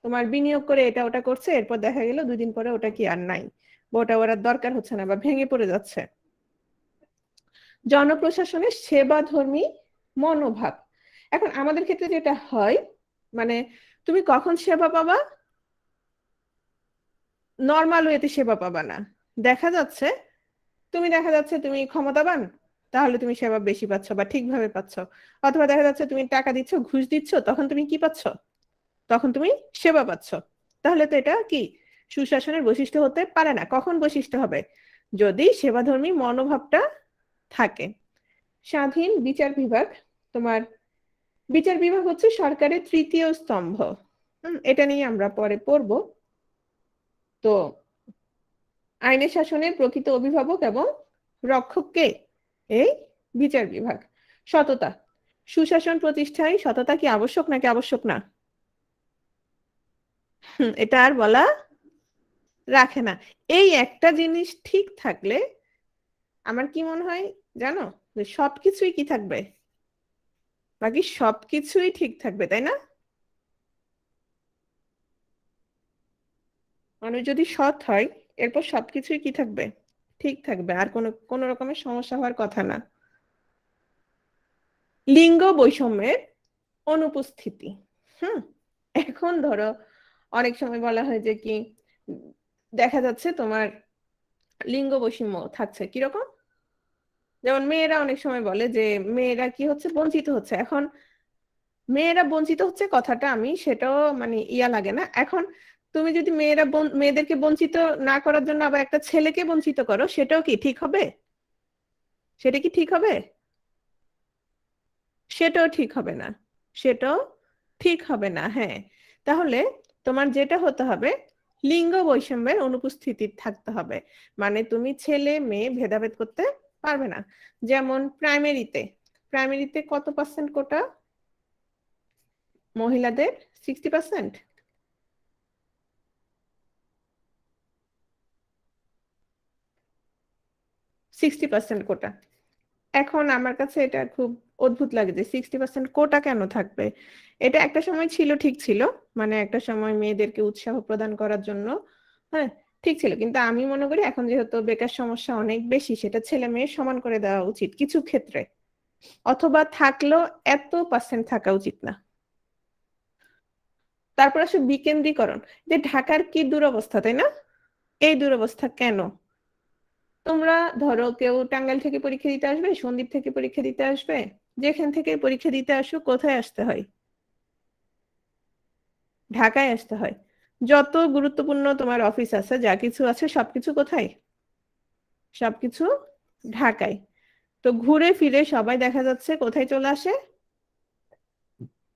Speaker 1: তোমার বিনিয়োগ করে এটা ওটা করছে, এরপর দেখা গেল 2 দিন পরে ওটা কি আর নাই, বা ওটা ওরা দরকার হচ্ছে না, বা ভেঙে পড়ে যাচ্ছে। জনপ্রশাসনের সেবাধর্মী মনোভাব। এখন আমাদের ক্ষেত্রে যেটা হয়, মানে তুমি কখন সেবা পাবা, নর্মাল ওয়েতে সেবা পাবা না। দেখা যাচ্ছে, দেখা যাচ্ছে তুমি ক্ষমতাবান, তাহলে তুমি সেবা বেশি পাচ্ছ বা ঠিকভাবে পাচ্ছ। অথবা দেখা যাচ্ছে তুমি টাকা দিচ্ছ, ঘুষ দিচ্ছ, তখন তুমি কি পাচ্ছ, তখন তুমি সেবা পাচ্ছ। তাহলে তো এটা কি সুশাসনের বৈশিষ্ট্য হতে পারে না। কখন বৈশিষ্ট্য হবে, যদি সেবাধর্মী মনোভাবটা থাকে। স্বাধীন বিচার বিভাগ, তোমার বিচার বিভাগ হচ্ছে সরকারের তৃতীয় স্তম্ভ। এটা নিয়ে আমরা পরে পড়বো। তো আইনের শাসনের প্রকৃত অভিভাবক এবং রক্ষক কে, এই বিচার বিভাগ। সততা, সুশাসন প্রতিষ্ঠায় সততা কি আবশ্যক নাকি আবশ্যক না? এটা আর বলা রাখে না। এই একটা জিনিস ঠিক থাকলে আমার কি মনে হয় জানো, যে সবকিছুই কি থাকবে, বাকি সবকিছুই ঠিক থাকবে, তাই না? মানুষ যদি সৎ হয়, এরপর সবকিছুই কি থাকবে, ঠিক থাকবে, আর কোনো কোনো রকমের সমস্যা হওয়ার কথা না। লিঙ্গ বৈষম্যের অনুপস্থিতি। হুম, এখন ধরো অনেক সময় বলা হয় যে কি, উম, দেখা যাচ্ছে তোমার লিঙ্গ বৈষম্য থাকছে কিরকম, যেমন মেয়েরা অনেক সময় বলে যে মেয়েরা কি হচ্ছে, বঞ্চিত হচ্ছে। এখন মেয়েরা বঞ্চিত হচ্ছে কথাটা আমি সেটাও মানে ইয়া লাগে না। এখন তুমি যদি মেয়েদেরকে বঞ্চিত না করার জন্য আবার একটা ছেলেকে বঞ্চিত করো, সেটাও কি ঠিক হবে, সেটা কি ঠিক হবে? সেটাও ঠিক হবে না, সেটাও ঠিক হবে না। হ্যাঁ, তাহলে তোমার যেটা হতে হবে, লিঙ্গ বৈষম্যের অনুপস্থিতি থাকতে হবে। মানে তুমি ছেলে মেয়ে ভেদাভেদ করতে পারবে না। যেমন প্রাইমারিতে, প্রাইমারিতে কত পার্সেন্ট কোটা মহিলাদের, 60%। 60% কোটা। এখন আমার কাছে এটা খুব অদ্ভুত লাগে যে 60% কোটা কেন থাকবে। এটা একটা সময় ছিল, ঠিক ছিল, মানে একটা সময় মেয়েদেরকে উৎসাহ প্রদান করার জন্য, হ্যাঁ, ঠিক ছিল। কিন্তু আমি মনে করি এখন যেহেতু বেকার সমস্যা অনেক বেশি, সেটা ছেলে মেয়ে সমান করে দেওয়া উচিত কিছু ক্ষেত্রে, অথবা থাকলেও এত পার্সেন্ট থাকা উচিত না। তারপর আসে বিকেন্দ্রীকরণ, যে ঢাকার কি দুরবস্থা, তাই না? এই দুরবস্থা কেন? তোমরা ধরো কেউ টাঙ্গাইল থেকে পরীক্ষা দিতে আসবে, সন্দ্বীপ থেকে পরীক্ষা দিতে আসবে, যেখান থেকে পরীক্ষা দিতে আসো, কোথায় আসতে হয়, ঢাকায় আসতে হয়। যত গুরুত্বপূর্ণ তোমার অফিস আছে, যা কিছু আছে, সবকিছু কোথায়, সবকিছু ঢাকায়। তো ঘুরে ফিরে সবাই দেখা যাচ্ছে কোথায় চলে আসে,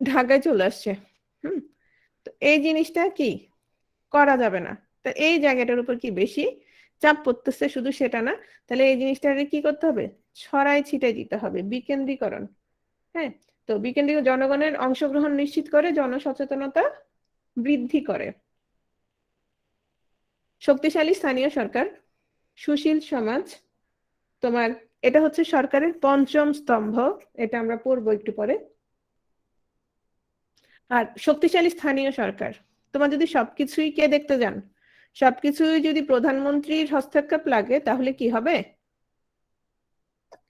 Speaker 1: ঢাকায় চলে আসছে। হুম, তো এই জিনিসটা কি করা যাবে না। তো এই জায়গাটার উপর কি বেশি চাপ পড়তেছে, শুধু সেটা না, তাহলে এই জিনিসটাকে কি করতে হবে, ছড়াই ছিটাই দিতে হবে, বিকেন্দ্রীকরণ। হ্যাঁ, তো বিকেন্দ্রীয় জনগণের অংশগ্রহণ নিশ্চিত করে, জনসচেতনতা বৃদ্ধি করে। শক্তিশালী স্থানীয় সরকার, সুশীল সমাজ, তোমার এটা হচ্ছে সরকারের পঞ্চম স্তম্ভ, এটা আমরা পড়বো একটু পরে। আর শক্তিশালী স্থানীয় সরকার, তোমার যদি সবকিছুই কে দেখতে যান, সবকিছুই যদি প্রধানমন্ত্রীর হস্তক্ষেপ লাগে তাহলে কি হবে?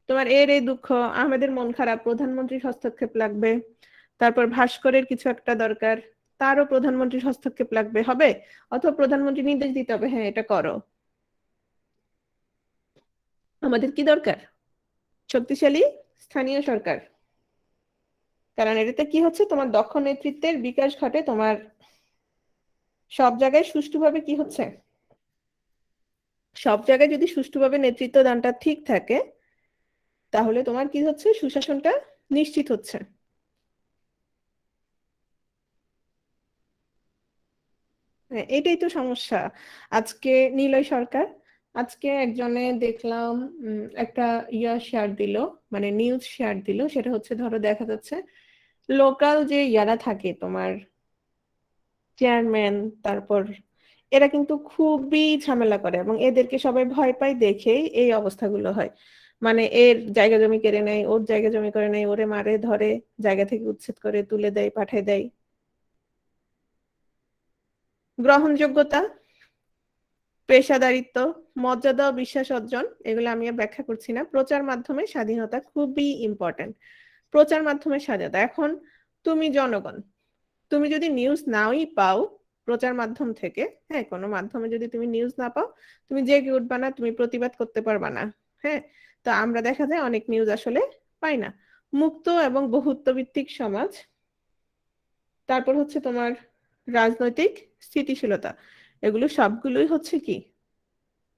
Speaker 1: তোমার এর এই দুঃখ, আহমেদের মন খারাপ, প্রধানমন্ত্রীর হস্তক্ষেপ লাগবে। তারপর ভাস্করের কিছু একটা দরকার, তারও প্রধানমন্ত্রীর হস্তক্ষেপ লাগবে, হবে? অথবা প্রধানমন্ত্রী নির্দেশ দিতে হবে, হ্যাঁ এটা করো। আমাদের কি দরকার? শক্তিশালী স্থানীয় সরকার। কারণ এটাতে কি হচ্ছে, তোমার দক্ষ নেতৃত্বের বিকাশ ঘটে, তোমার সব জায়গায় সুষ্ঠুভাবে কি হচ্ছে, সব জায়গায় যদি সুষ্ঠুভাবে নেতৃত্ব দানটা ঠিক থাকে তাহলে তোমার কি হচ্ছে, সুশাসনটা নিশ্চিত হচ্ছে। হ্যাঁ, এটাই তো সমস্যা। আজকে নিলয় সরকার, আজকে একজনে দেখলাম একটা শেয়ার দিল, মানে নিউজ শেয়ার দিল, সেটা হচ্ছে ধরো দেখা যাচ্ছে লোকাল যে ইয়ারা থাকে তোমার চেয়ারম্যান, তারপর এরা কিন্তু খুবই ঝামেলা করে এবং এদেরকে সবাই ভয় পায় দেখেই এই অবস্থাগুলো হয়। মানে এর জায়গা জমি কেড়ে নেয়, ওর জায়গা জমি করে নেয়, ওরে মারে ধরে, জায়গা থেকে উচ্ছেদ করে তুলে দেয়, পাঠিয়ে দেয়। গ্রহণযোগ্যতা, পেশাদারিত্ব, মর্যাদা ও বিশ্বাস অর্জন, এগুলো আমি আর ব্যাখ্যা করছি না। প্রচার মাধ্যমে স্বাধীনতা খুবই ইম্পর্টেন্ট। প্রচার মাধ্যমে স্বাধীনতা, এখন তুমি জনগণ, তুমি যদি নিউজ নাওই পাও প্রচার মাধ্যম থেকে, হ্যাঁ কোনো মাধ্যমে যদি তুমি নিউজ না পাও, তুমি জেগে উঠবা না, তুমি প্রতিবাদ করতে পারবা না। হ্যাঁ, তো আমরা দেখা যায় অনেক নিউজ আসলে পাই না। মুক্ত এবং বহুত্ব ভিত্তিক সমাজ, তারপর হচ্ছে তোমার রাজনৈতিক স্থিতিশীলতা, এগুলো সবগুলোই হচ্ছে কি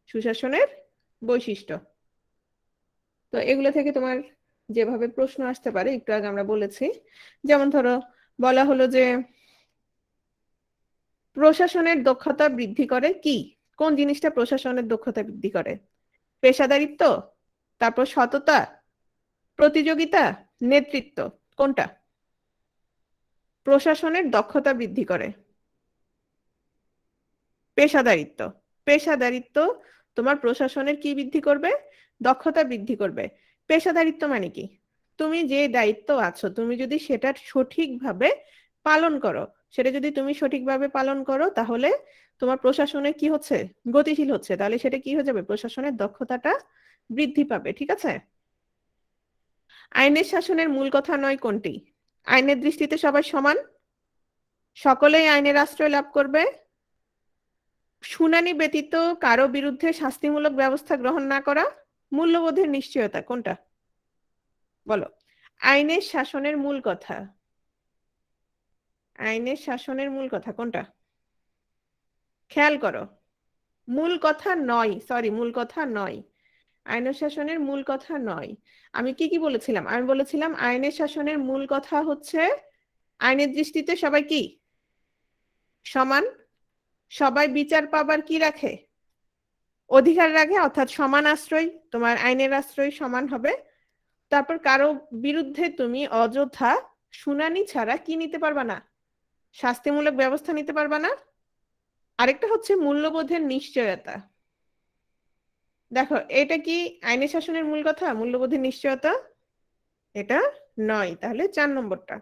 Speaker 1: সুশাসনের বৈশিষ্ট্য। তো এগুলো থেকে তোমার যেভাবে প্রশ্ন আসতে পারে একটু আগে আমরা বলেছি, যেমন ধরো বলা হলো যে প্রশাসনের দক্ষতা বৃদ্ধি করে কি, কোন জিনিসটা প্রশাসনের দক্ষতা বৃদ্ধি করে? পেশাদারিত্ব, তারপর সততা, প্রতিযোগিতা, নেতৃত্ব, কোনটা প্রশাসনের দক্ষতা বৃদ্ধি করে? পেশাদারিত্ব। পেশাদারিত্ব তোমার প্রশাসনের কি বৃদ্ধি করবে? দক্ষতা বৃদ্ধি করবে। পেশাদারিত্ব মানে কি, তুমি যে দায়িত্ব আছো তুমি যদি সেটা সঠিকভাবে পালন করো, সেটা যদি তুমি সঠিকভাবে পালন করো তাহলে তোমার প্রশাসনের কি হচ্ছে, গতিশীল হচ্ছে, তাহলে সেটা কি হয়ে যাবে, প্রশাসনের দক্ষতাটা বৃদ্ধি পাবে। ঠিক আছে। আইনের শাসনের মূল কথা নয় কোনটি? আইনের দৃষ্টিতে সবাই সমান, সকলেই আইনের আশ্রয় লাভ করবে, শুনানি ব্যতীত কারো বিরুদ্ধে শাস্তিমূলক ব্যবস্থা গ্রহণ না করা, মূল্যবোধের নিশ্চয়তা, কোনটা বলো? আইনের শাসনের মূল কথা, আইনের শাসনের মূল কথা কোনটা? খেয়াল করো, মূল কথা নয়, সরি মূল কথা নয়, আইনের শাসনের মূল কথা নয়। আমি কি কি বলেছিলাম? আমি বলেছিলাম আইনের শাসনের মূল কথা হচ্ছে আইনের দৃষ্টিতে সবাই কি সমান, সবাই বিচার পাবার কি রাখে, অধিকার রাখে, অর্থাৎ সমান আশ্রয়, তোমার আইনের আশ্রয় সমান হবে। তারপর কারো বিরুদ্ধে তুমি অযথা শুনানি ছাড়া কি নিতে পারবা না, শাস্তিমূলক ব্যবস্থা নিতে পারবা না। আরেকটা হচ্ছে মূল্যবোধের নিশ্চয়তা। দেখো এটা কি আইনের শাসনের মূল কথা, মূল্যবোধের নিশ্চয়তা? এটা নয়, তাহলে 4 নম্বরটা।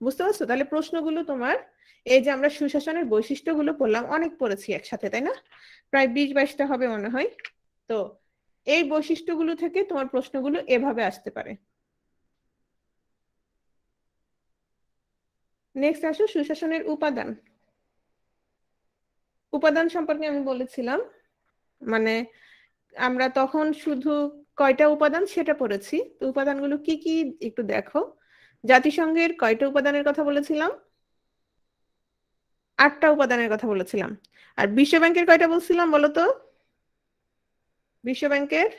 Speaker 1: বুঝতে পারছো? তাহলে প্রশ্নগুলো তোমার, এই যে আমরা সুশাসনের বৈশিষ্ট্যগুলো পড়লাম, অনেক পড়েছি একসাথে তাই না, প্রায় 20-22টা হবে মনে হয়। তো এই বৈশিষ্ট্যগুলো থেকে তোমার প্রশ্নগুলো এভাবে আসতে পারে। নেক্সট আসো সুশাসনের উপাদান। উপাদান সম্পর্কে আমি বলেছিলাম, মানে আমরা তখন শুধু কয়টা উপাদান সেটা পড়েছি, তো উপাদানগুলো কি কি একটু দেখো। জাতিসংঘের কয়টা উপাদানের কথা বলেছিলাম? 8টা উপাদানের কথা বলেছিলাম। আর বিশ্ব ব্যাংকের কয়টা বলছিলাম বলো তো? বিশ্ব ব্যাংকের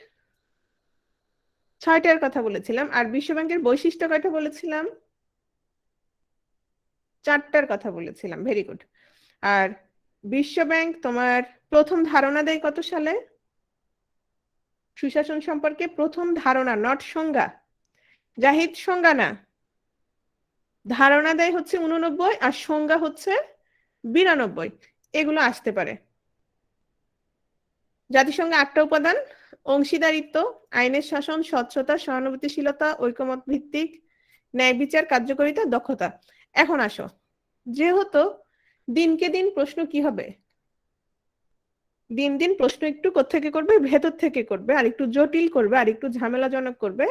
Speaker 1: 6টার কথা বলেছিলাম। আর বিশ্ব ব্যাংকের বৈশিষ্ট্য কয়টা বলেছিলাম? 4টার কথা বলেছিলাম। Very good. আর বিশ্ব ব্যাংক তোমার প্রথম ধারণা দেয় কত সালে? সুশাসন সম্পর্কে প্রথম ধারণা, নট সংজ্ঞা, জাহিদ সংজ্ঞা না, ধারণা দেয় হচ্ছে 89 আর সংজ্ঞা হচ্ছে 92। এগুলো আসতে পারে। জাতিসংঘে 8টা উপাদান, অংশীদারিত্ব, আইনের শাসন, স্বচ্ছতা, সহানুভূতিশীলতা, ঐকমত্য ভিত্তিক, ন্যায় বিচার, কার্যকারিতা, দক্ষতা। এখন আসো, যেহেতু দিনকে দিন প্রশ্ন কি হবে, দিন দিন প্রশ্ন একটু কোত্থেকে করবে, ভেতর থেকে করবে, আর একটু জটিল করবে, আর একটু ঝামেলাজনক করবে।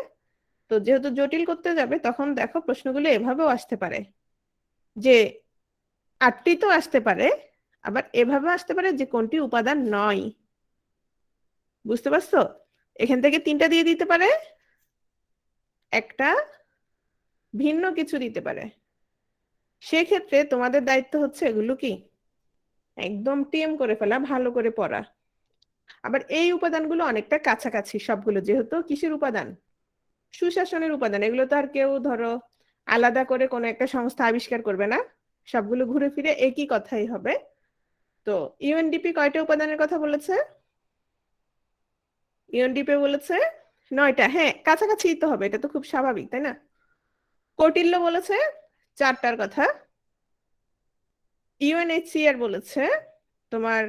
Speaker 1: তো যেহেতু জটিল করতে যাবে, তখন দেখো প্রশ্নগুলো এভাবেও আসতে পারে, যে 8টি তো আসতে পারে, আবার এভাবে আসতে পারে যে কোনটি উপাদান নয়। বুঝতে পারছো? এখান থেকে 3টা দিয়ে দিতে পারে, একটা ভিন্ন কিছু দিতে পারে। সেক্ষেত্রে তোমাদের দায়িত্ব হচ্ছে এগুলো কি একদম টিএম করে ফেলা, ভালো করে পড়া। আবার এই উপাদানগুলো অনেকটা কাছাকাছি সবগুলো, যেহেতু কিসের উপাদান, সুশাসনের উপাদান। এগুলো তো আর কেউ ধরো আলাদা করে কোনো একটা সংস্থা আবিষ্কার করবে না, সবগুলো ঘুরে ফিরে একই কথাই হবে। তো ইউএনডিপি কয়টা উপাদানের কথা বলেছে? ইউএনডিপি বলেছে 9টা। হ্যাঁ, কাছাকাছি তো হবে, এটা তো খুব স্বাভাবিক, তাই না? কৌটিল্য বলেছে 4টার কথা। ইউএনএইচসিআর বলেছে তোমার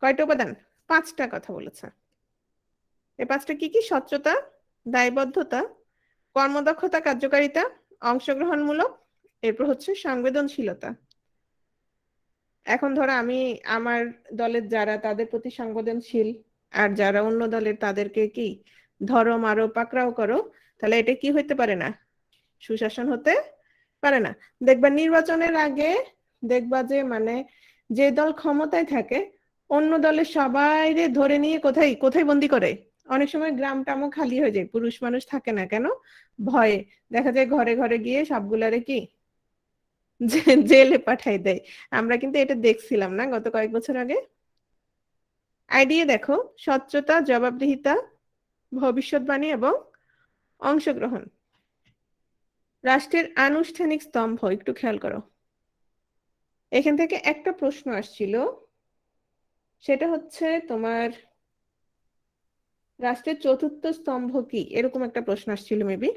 Speaker 1: কয়টা উপাদান, 5টা কথা বলেছে। এই 5টা কি কি? স্বচ্ছতা, দায়বদ্ধতা, কর্মদক্ষতা, কার্যকারিতা, অংশগ্রহণমূলক, এরপর হচ্ছে সংবেদনশীলতা। এখন ধরো আমি আমার দলের যারা, তাদের প্রতি সংবেদনশীল, আর যারা অন্য দলের তাদেরকে কি ধরো, মারো, পাকড়াও করো, তাহলে এটা কি হইতে পারে না, সুশাসন হতে পারে না। দেখবা নির্বাচনের আগে, দেখবা যে মানে যে দল ক্ষমতায় থাকে অন্য দলের সবাইরে ধরে নিয়ে কোথায় কোথায় বন্দি করে। অনেক সময় গ্রাম টামও খালি হয়ে যায়, পুরুষ মানুষ থাকে না, কেন? ভয়ে। দেখা যায় ঘরে ঘরে গিয়ে সবগুলারে কি জেলে পাঠাই দেয়। আমরা কিন্তু এটা দেখছিলাম না গত কয়েক বছর আগে? আইডিয়া দেখো, স্বচ্ছতা, জবাবদিহিতা, ভবিষ্যৎবাণী এবং অংশগ্রহণ। রাষ্ট্রের আনুষ্ঠানিক স্তম্ভ একটু খেয়াল করো, এখান থেকে একটা প্রশ্ন আসছিল, সেটা হচ্ছে তোমার রাষ্ট্রের চতুর্থ স্তম্ভ কি, এরকম একটা প্রশ্ন আসছিল মেবি।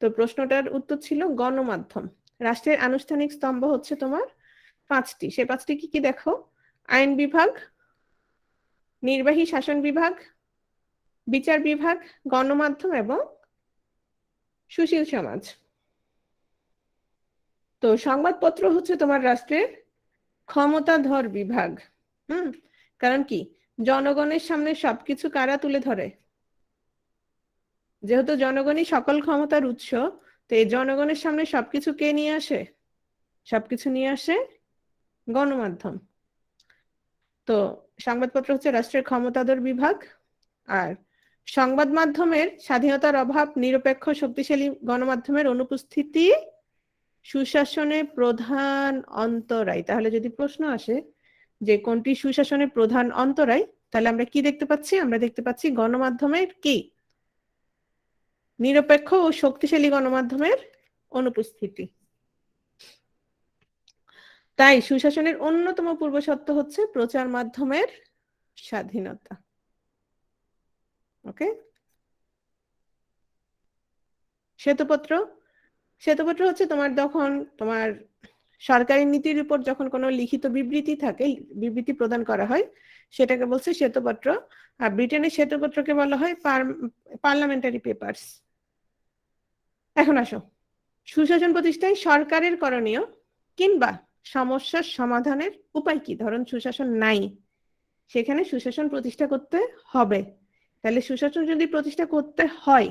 Speaker 1: তো প্রশ্নটার উত্তর ছিল গণমাধ্যম। রাষ্ট্রের আনুষ্ঠানিক স্তম্ভ হচ্ছে তোমার 5টি। সে 5টি কি কি দেখো, আইন বিভাগ, নির্বাহী শাসন বিভাগ, বিচার বিভাগ, গণমাধ্যম এবং সুশীল সমাজ। তো সংবাদপত্র হচ্ছে তোমার রাষ্ট্রের ক্ষমতাধর বিভাগ। কারণ কি, জনগণের সামনে সবকিছু কারা তুলে ধরে? যেহেতু জনগণই সকল ক্ষমতার উৎস, তো এই জনগণের সামনে সবকিছু কে নিয়ে আসে? সবকিছু নিয়ে আসে গণমাধ্যম। তো সংবাদপত্র হচ্ছে রাষ্ট্রের ক্ষমতাধর বিভাগ। আর সংবাদ মাধ্যমের স্বাধীনতার অভাব, নিরপেক্ষ শক্তিশালী গণমাধ্যমের অনুপস্থিতি সুশাসনের প্রধান অন্তরায়। তাহলে যদি প্রশ্ন আসে যে কোনটি সুশাসনের প্রধান অন্তরায়, তাহলে আমরা কি দেখতে পাচ্ছি? আমরা দেখতে পাচ্ছি গণমাধ্যমের কি নিরপেক্ষ ও শক্তিশালী গণমাধ্যমের অনুপস্থিতি। তাই সুশাসনের অন্যতম পূর্বশর্ত হচ্ছে প্রচার মাধ্যমের স্বাধীনতা। ওকে। শ্বেতপত্র, শ্বেতপত্র হচ্ছে তোমার যখন তোমার সরকারি নীতির উপর যখন কোনো লিখিত বিবৃতি থাকে, বিবৃতি প্রদান করা হয়, সেটাকে বলছে শ্বেতপত্র। আর ব্রিটেনের শ্বেতপত্রকে বলা হয় পার্লামেন্টারি পেপারস। এখন আসো, সুশাসন প্রতিষ্ঠায় সরকারের করণীয় কিংবা সমস্যার সমাধানের উপায় কি? ধরুন সুশাসন নাই, সেখানে সুশাসন প্রতিষ্ঠা করতে হবে। তাহলে সুশাসন যদি প্রতিষ্ঠা করতে হয়,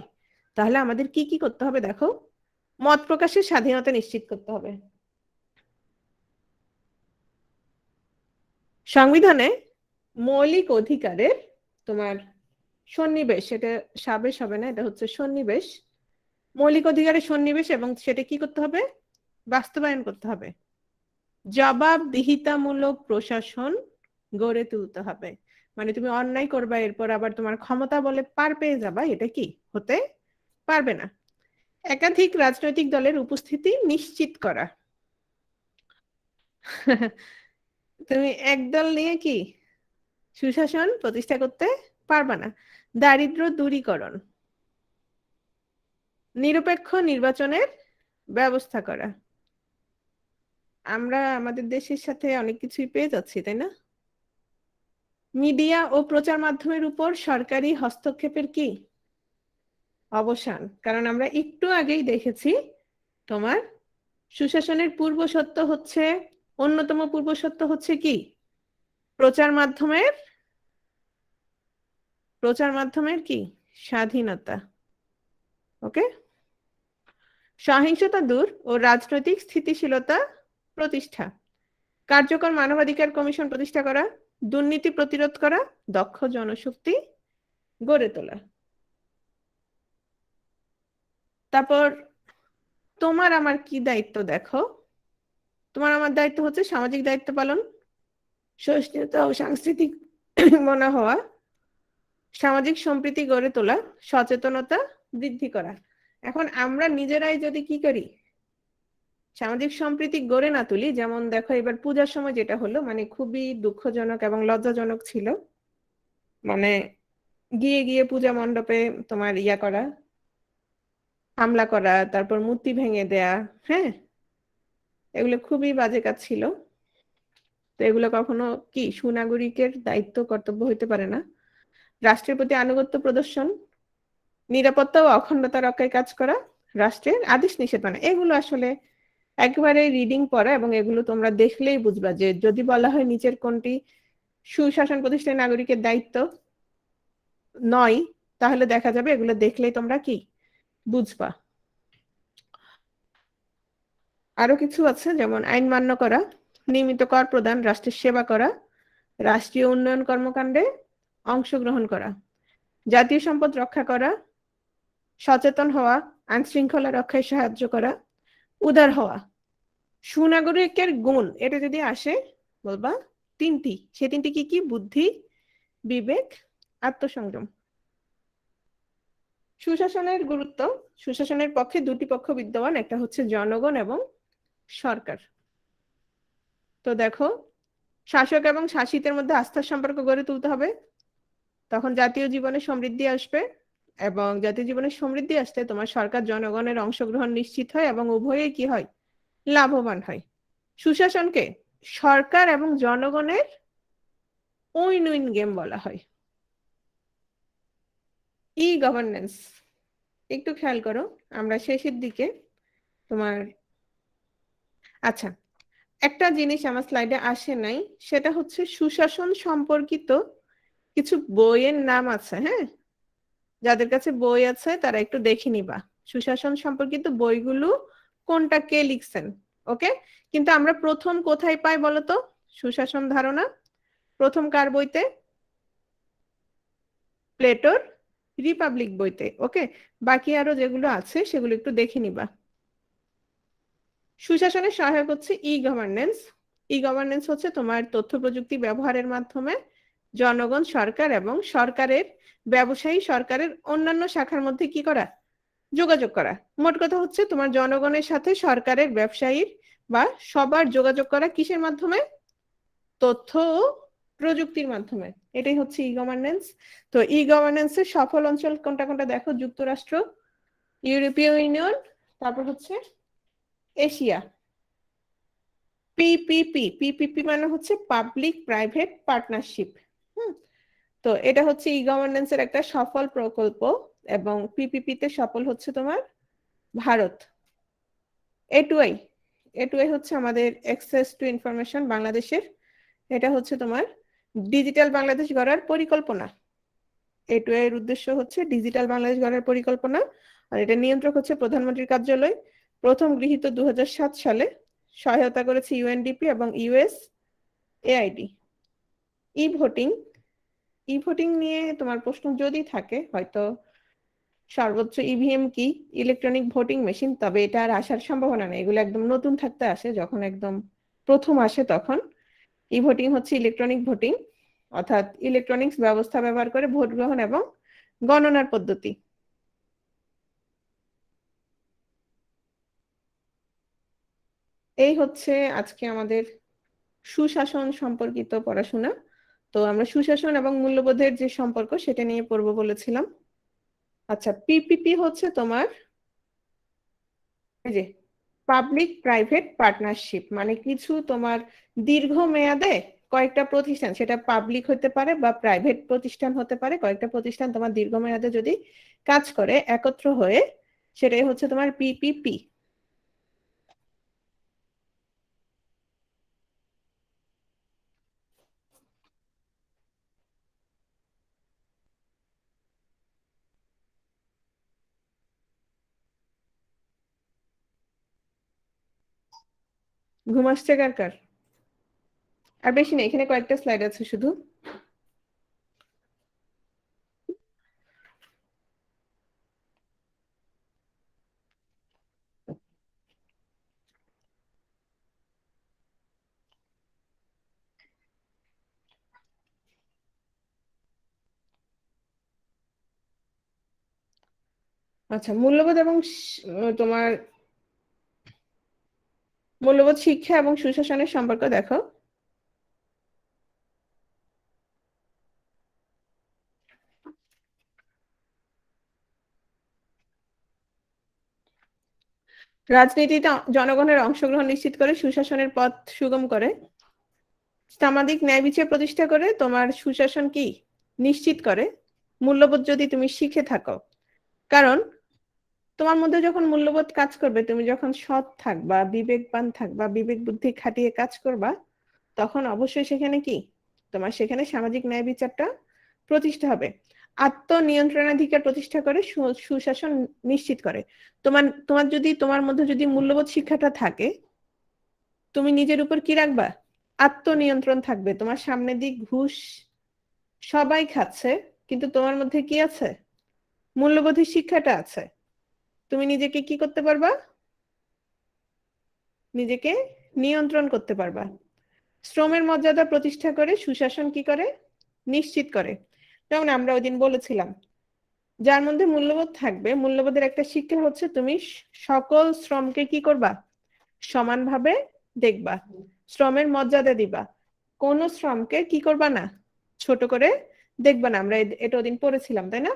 Speaker 1: তাহলে আমাদের কি কি করতে হবে দেখো, মত প্রকাশের স্বাধীনতা নিশ্চিত করতে হবে। সংবিধানে মৌলিক অধিকারের তোমার সন্নিবেশ, সেটা সাবেশ হবে না, এটা হচ্ছে সন্নিবেশ, মৌলিক অধিকারের সন্নিবেশ, এবং সেটা কি করতে হবে? বাস্তবায়ন করতে হবে। জবাবদিহিতামূলক প্রশাসন গড়ে তুলতে হবে। মানে তুমি অন্যায় করবা, এরপর আবার তোমার ক্ষমতা বলে পার পেয়ে যাবা, এটা কি হতে পারবে না। একাধিক রাজনৈতিক দলের উপস্থিতি নিশ্চিত করা। তুমি একদল নিয়ে কি সুশাসন প্রতিষ্ঠা করতে পারবা না। দারিদ্র্য দূরীকরণ, নিরপেক্ষ নির্বাচনের ব্যবস্থা করা। আমরা আমাদের দেশের সাথে অনেক কিছুই পেয়ে যাচ্ছি, তাই না? মিডিয়া ও প্রচার মাধ্যমের উপর সরকারি হস্তক্ষেপের কি অবসান। কারণ আমরা একটু আগেই দেখেছি তোমার সুশাসনের পূর্বশর্ত হচ্ছে, অন্যতম পূর্বশর্ত হচ্ছে কি, প্রচার মাধ্যমের কি স্বাধীনতা। ওকে, সহিংসতা দূর ও রাজনৈতিক স্থিতিশীলতা প্রতিষ্ঠা, কার্যকর মানবাধিকার কমিশন প্রতিষ্ঠা করা, দুর্নীতি প্রতিরোধ করা, দক্ষ জনশক্তি গড়ে তোলা। তারপর তোমার আমার কি দায়িত্ব দেখো, তোমার আমার দায়িত্ব হচ্ছে সামাজিক দায়িত্ব পালন, সহিষ্ণুতা ও সাংস্কৃতিক মনা হওয়া, সামাজিক সম্প্রীতি গড়ে তোলা, সচেতনতা বৃদ্ধি করা। এখন আমরা নিজেরাই যদি কি করি, সামাজিক সম্প্রীতি গড়ে না তুলি, যেমন দেখো এবার পূজার সময় যেটা হলো, মানে খুবই দুঃখজনক এবং লজ্জাজনক ছিল, মানে গিয়ে গিয়ে পূজা মণ্ডপে তোমার ইয়া করা, হামলা করা, তারপর মূর্তি ভেঙে দেয়া, হ্যাঁ, এগুলো খুবই বাজে কাজ ছিল। তো এগুলো কখনো কি সুনাগরিকের দায়িত্ব কর্তব্য হইতে পারে না। রাষ্ট্রের প্রতি আনুগত্য প্রদর্শন, নিরাপত্তা ও অখণ্ডতা রক্ষায় কাজ করা, রাষ্ট্রের আদেশ নিষেধ মানা, এগুলো আসলে একবারে রিডিং পড়া, এবং এগুলো তোমরা দেখলেই বুঝবা যে যদি বলা হয় নিচের কোনটি সুশাসন প্রতিষ্ঠায় নাগরিকের দায়িত্ব নয়, তাহলে দেখা যাবে এগুলো দেখলেই তোমরা কি বুঝবা। আরো কিছু আছে, যেমন আইন মান্য করা, নিয়মিত কর প্রদান, রাষ্ট্রের সেবা করা, রাষ্ট্রীয় উন্নয়ন কর্মকাণ্ডে অংশগ্রহণ করা, জাতীয় সম্পদ রক্ষা করা, সচেতন হওয়া, আইন শৃঙ্খলা রক্ষায় সাহায্য করা, উদার হওয়া। সুনাগরিকের গুণ এটা যদি আসে বলবা তিনটি, সে তিনটি কি কি? বুদ্ধি, বিবেক, আত্মসংযম। সুশাসনের গুরুত্ব, সুশাসনের পক্ষে দুটি পক্ষ বিদ্যমান, একটা হচ্ছে জনগণ এবং সরকার। তো দেখো, শাসক এবং শাসিতের মধ্যে আস্থার সম্পর্ক গড়ে তুলতে হবে, তখন জাতীয় জীবনে সমৃদ্ধি আসবে, এবং জাতীয় জীবনে সমৃদ্ধি আসতে তোমার সরকার জনগণের অংশগ্রহণ নিশ্চিত হয় এবং উভয়েই কি হয়? লাভবান হয়। সুশাসনকে সরকার এবং জনগণের উইন উইন গেম বলা হয়। ই গভর্নেন্স, একটু খেয়াল করো, আমরা শেষের দিকে তোমার, আচ্ছা একটা জিনিস আমার স্লাইডে আসে নাই, সেটা হচ্ছে সুশাসন সম্পর্কিত কিছু বইয়ের নাম আছে, হ্যাঁ, যাদের কাছে বই আছে তারা একটু দেখে নিবা সুশাসন সম্পর্কিত বইগুলো কোনটা কে লিখছেন। ওকে, কিন্তু আমরা প্রথম কোথায় পাই বলতো সুশাসন ধারণা? প্রথম কার বইতে? প্লেটোর রিপাবলিক বইতে। ওকে, বাকি আরো যেগুলো আছে সেগুলো একটু দেখে নিবা। সুশাসনের সহায়ক হচ্ছে ই গভর্নেন্স। ই গভর্নেন্স হচ্ছে তোমার তথ্য প্রযুক্তি ব্যবহারের মাধ্যমে জনগণ, সরকার এবং সরকারের ব্যবসায়ী, সরকারের অন্যান্য শাখার মধ্যে কি করা? যোগাযোগ করা। মোট কথা হচ্ছে তোমার জনগণের সাথে সরকারের, ব্যবসায়ীর বা সবার যোগাযোগ করা কিসের মাধ্যমে? তথ্য ও প্রযুক্তির মাধ্যমে। এটাই হচ্ছে ই গভর্নেন্স। তো ই গভর্নেন্সের সফল অঞ্চল কোনটা কোনটা দেখো, যুক্তরাষ্ট্র, ইউরোপীয় ইউনিয়ন, তারপর হচ্ছে এশিয়া। পিপিপি, পিপিপি মানে হচ্ছে পাবলিক প্রাইভেট পার্টনারশিপ। তো এটা হচ্ছে ই গভর্নেন্সের একটা সফল প্রকল্প, এবং পিপিপি তে সফল হচ্ছে তোমার ভারত। এটুআই, এটুআই হচ্ছে আমাদের অ্যাক্সেস টু ইনফরমেশন বাংলাদেশের, এটা হচ্ছে তোমার ডিজিটাল বাংলাদেশ গড়ার পরিকল্পনা। এটুআই এর উদ্দেশ্য হচ্ছে ডিজিটাল বাংলাদেশ গড়ার পরিকল্পনা, আর এটা নিয়ন্ত্রক হচ্ছে প্রধানমন্ত্রীর কার্যালয়। প্রথম গৃহীত 2007 সালে, সহায়তা করেছে ইউএনডিপি এবং ইউএস এআইডি। ই ভোটিং, ই ভোটিং নিয়ে তোমার প্রশ্ন যদি থাকে, হয়তো সর্বোচ্চ ইভিএম কি? ইলেকট্রনিক ভোটিং মেশিন, তবে এটা আর আসার সম্ভাবনা নেই, এগুলো একদম নতুন থাকতে আসে, যখন একদম প্রথম আসে তখন। ই ভোটিং হচ্ছে ইলেকট্রনিক ভোটিং, অর্থাৎ ইলেকট্রনিক্স ব্যবস্থা ব্যবহার করে ভোট গ্রহণ এবং গণনার পদ্ধতি। এই হচ্ছে আজকে আমাদের সুশাসন সম্পর্কিত পড়াশোনা। তো আমরা সুশাসন এবং মূল্যবোধের যে সম্পর্ক সেটা নিয়ে পড়বো বলেছিলাম। আচ্ছা, পিপিপি হচ্ছে তোমার এই যে পাবলিক প্রাইভেট পার্টনারশিপ, মানে কিছু তোমার দীর্ঘমেয়াদে কয়েকটা প্রতিষ্ঠান, সেটা পাবলিক হতে পারে বা প্রাইভেট প্রতিষ্ঠান হতে পারে, কয়েকটা প্রতিষ্ঠান তোমার দীর্ঘমেয়াদে যদি কাজ করে একত্র হয়ে, সেটাই হচ্ছে তোমার পিপিপি। ঘুম আসছে কার কার? আর বেশি নেই, এখানে কয়েকটা স্লাইড আছে শুধু। আচ্ছা, মূল্যবোধ এবং তোমার মূল্যবোধ শিক্ষা এবং সুশাসনের সম্পর্ক দেখো। রাজনীতিতে জনগণের অংশগ্রহণ নিশ্চিত করে, সুশাসনের পথ সুগম করে, সামাজিক ন্যায় বিচার প্রতিষ্ঠা করে, তোমার সুশাসন কি নিশ্চিত করে, মূল্যবোধ যদি তুমি শিখে থাকো। কারণ তোমার মধ্যে যখন মূল্যবোধ কাজ করবে, তুমি যখন সৎ থাকবা, বিবেকবান থাকবা, বিবেক বুদ্ধি খাটিয়ে কাজ করবা, তখন অবশ্যই সেখানে কি তোমার সেখানে সামাজিক ন্যায় বিচারটা প্রতিষ্ঠা হবে। আত্মনিয়ন্ত্রণাধিকার প্রতিষ্ঠা করে, সুশাসন নিশ্চিত করে। তোমার যদি তোমার মধ্যে যদি মূল্যবোধ শিক্ষাটা থাকে, তুমি নিজের উপর কি রাখবা? আত্মনিয়ন্ত্রণ থাকবে। তোমার সামনে দিক ঘুষ সবাই খাচ্ছে, কিন্তু তোমার মধ্যে কি আছে? মূল্যবোধের শিক্ষাটা আছে। তুমি নিজেকে কি করতে পারবা? নিজেকে নিয়ন্ত্রণ করতে পারবা। শ্রমের মর্যাদা প্রতিষ্ঠা করে, সুশাসন কি করে? নিশ্চিত করে। যেমন আমরা ওই দিন বলেছিলাম, যার মধ্যে মূল্যবোধ থাকবে, মূল্যবোধের একটা শিক্ষা হচ্ছে তুমি সকল শ্রমকে কি করবা? সমানভাবে দেখবা, শ্রমের মর্যাদা দিবা, কোন শ্রমকে কি করবা না? ছোট করে দেখবা না। আমরা এটা ওদিন পড়েছিলাম, তাই না?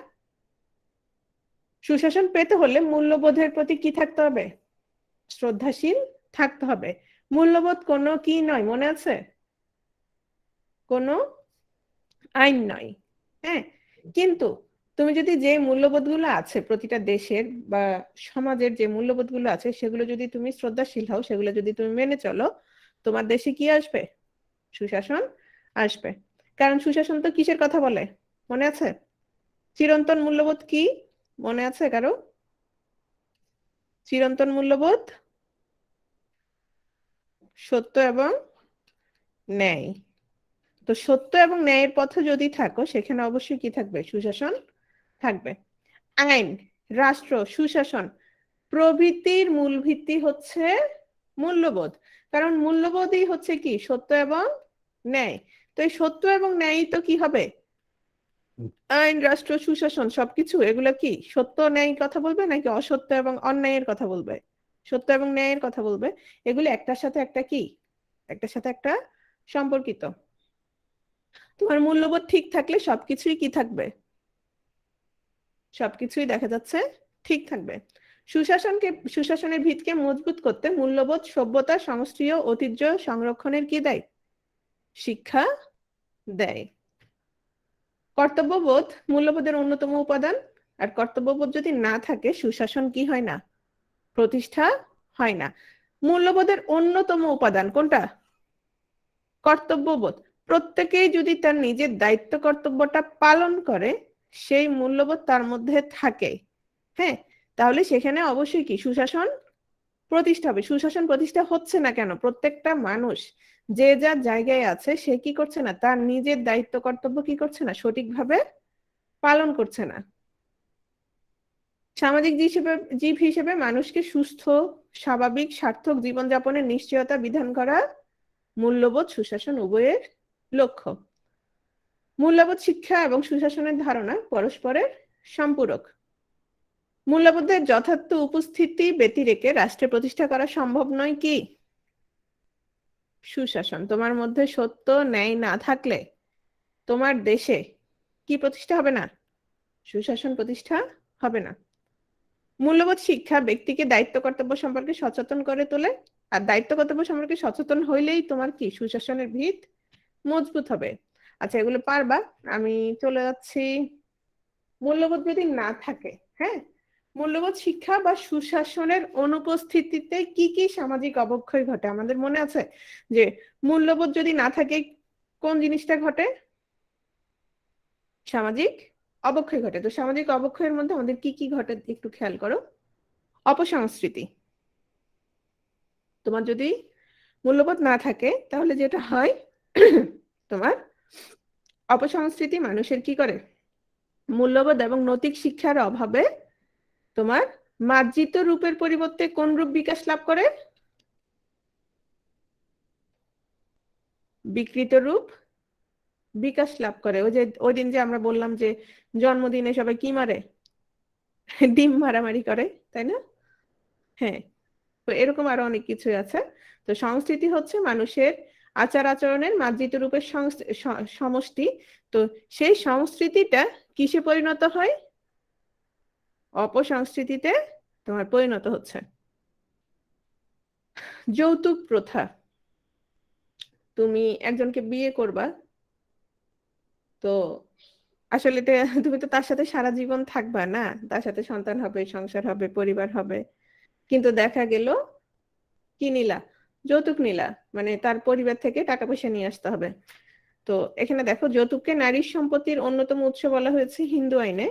Speaker 1: সুশাসন পেতে হলে মূল্যবোধের প্রতি কি থাকতে হবে? শ্রদ্ধাশীল থাকতে হবে। মূল্যবোধ কোনো কি নয়, মনে আছে? কোনো আইন নয়। হ্যাঁ, কিন্তু তুমি যদি যে মূল্যবোধগুলো আছে প্রতিটা দেশের বা সমাজের, যে মূল্যবোধগুলো আছে সেগুলো যদি তুমি শ্রদ্ধাশীল হও, সেগুলো যদি তুমি মেনে চলো, তোমার দেশে কি আসবে? সুশাসন আসবে। কারণ সুশাসন তো কিসের কথা বলে, মনে আছে? চিরন্তন মূল্যবোধ কি মনে আছে কারো? চিরন্তন মূল্যবোধ সত্য এবং ন্যায়। তো সত্য এবং ন্যায়ের পথে যদি থাকো, সেখানে অবশ্যই কি থাকবে? সুশাসন থাকবে। আইন, রাষ্ট্র, সুশাসন প্রভৃতির মূল ভিত্তি হচ্ছে মূল্যবোধ। কারণ মূল্যবোধই হচ্ছে কি? সত্য এবং ন্যায়। তো এই সত্য এবং ন্যায় তো কি হবে? আইন, রাষ্ট্র, সুশাসন সবকিছু এগুলো কি সত্য ন্যায় কথা বলবে নাকি অসত্য এবং অন্যায়ের কথা বলবে? সত্য এবং ন্যায়ের কথা বলবে। এগুলো একটার সাথে একটা কি, একটার সাথে একটা সম্পর্কিত। তোমার মূল্যবোধ ঠিক থাকলে সবকিছুই কি থাকবে? সবকিছুই দেখা যাচ্ছে ঠিক থাকবে। সুশাসনের ভিতকে মজবুত করতে মূল্যবোধ সভ্যতা, সংস্কৃতি ও ঐতিহ্য সংরক্ষণের কি দেয়? শিক্ষা দেয়। কর্তব্যবোধ মূল্যবোধের অন্যতম উপাদান। আর কর্তব্যবোধ যদি না থাকে, সুশাসন কি হয় না? প্রতিষ্ঠা হয় না। মূল্যবোধের অন্যতম উপাদান কোনটা? কর্তব্যবোধ। প্রত্যেকেই যদি তার নিজের দায়িত্ব কর্তব্যটা পালন করে, সেই মূল্যবোধ তার মধ্যে থাকে, হ্যাঁ, তাহলে সেখানে অবশ্যই কি সুশাসন প্রতিষ্ঠা হবে। সুশাসন প্রতিষ্ঠা হচ্ছে না কেন? প্রত্যেকটা মানুষ যে যার জায়গায় আছে, সে কি করছে না? তার নিজের দায়িত্ব কর্তব্য কি করছে না? সঠিকভাবে পালন করছে না। সামাজিক জীব হিসেবে মানুষকে সুস্থ, স্বাভাবিক, সার্থক জীবনযাপনের নিশ্চয়তা বিধান করা মূল্যবোধ, সুশাসন উভয়ের লক্ষ্য। মূল্যবোধ শিক্ষা এবং সুশাসনের ধারণা পরস্পরের সম্পূরক। মূল্যবোধের যথার্থ উপস্থিতি ব্যতিরেকে রাষ্ট্রে প্রতিষ্ঠা করা সম্ভব নয় কি? সুশাসন। তোমার মধ্যে সত্য ন্যায় না থাকলে তোমার দেশে কি প্রতিষ্ঠা হবে না? সুশাসন প্রতিষ্ঠা হবে না। মূল্যবোধ শিক্ষা ব্যক্তিকে দায়িত্ব কর্তব্য সম্পর্কে সচেতন করে তোলে। আর দায়িত্ব কর্তব্য সম্পর্কে সচেতন হইলেই তোমার কি সুশাসনের ভিত মজবুত হবে। আচ্ছা, এগুলো পারবা। আমি চলে যাচ্ছি, মূল্যবোধ যদি না থাকে, হ্যাঁ, মূল্যবোধ শিক্ষা বা সুশাসনের অনুপস্থিতিতে কি কি সামাজিক অবক্ষয় ঘটে? আমাদের মনে আছে যে মূল্যবোধ যদি না থাকে কোন জিনিসটা ঘটে? সামাজিক অবক্ষয় ঘটে। তো সামাজিক অবক্ষয়ের মধ্যে আমাদের কি কি ঘটে একটু খেয়াল করো। অপসংস্কৃতি। তোমার যদি মূল্যবোধ না থাকে তাহলে যেটা হয় তোমার অপসংস্কৃতি মানুষের কি করে, মূল্যবোধ এবং নৈতিক শিক্ষার অভাবে তোমার মার্জিত রূপের পরিবর্তে কোন রূপ বিকাশ লাভ করে? বিকৃত রূপ বিকাশ লাভ করে। ওই যে ওই দিন যে আমরা বললাম যে জন্মদিনে সবাই কি মারে, ডিম মারামারি করে, তাই না? হ্যাঁ, তো এরকম আরো অনেক কিছু আছে। তো সংস্কৃতি হচ্ছে মানুষের আচার আচরণের মার্জিত রূপের সমষ্টি। তো সেই সংস্কৃতিটা কিসে পরিণত হয়? অপসংস্কৃতিতে তোমার পরিণত হচ্ছে। যৌতুক প্রথা। তুমি একজনকে বিয়ে করবা, তো আসলে তুমি তো তার সাথে সারা জীবন থাকবা না, তার সাথে সন্তান হবে, সংসার হবে, পরিবার হবে, কিন্তু দেখা গেল কি নিলা? যৌতুক নিলা, মানে তার পরিবার থেকে টাকা পয়সা নিয়ে আসতে হবে। তো এখানে দেখো, যৌতুককে নারীর সম্পত্তির অন্যতম উৎস বলা হয়েছে হিন্দু আইনে।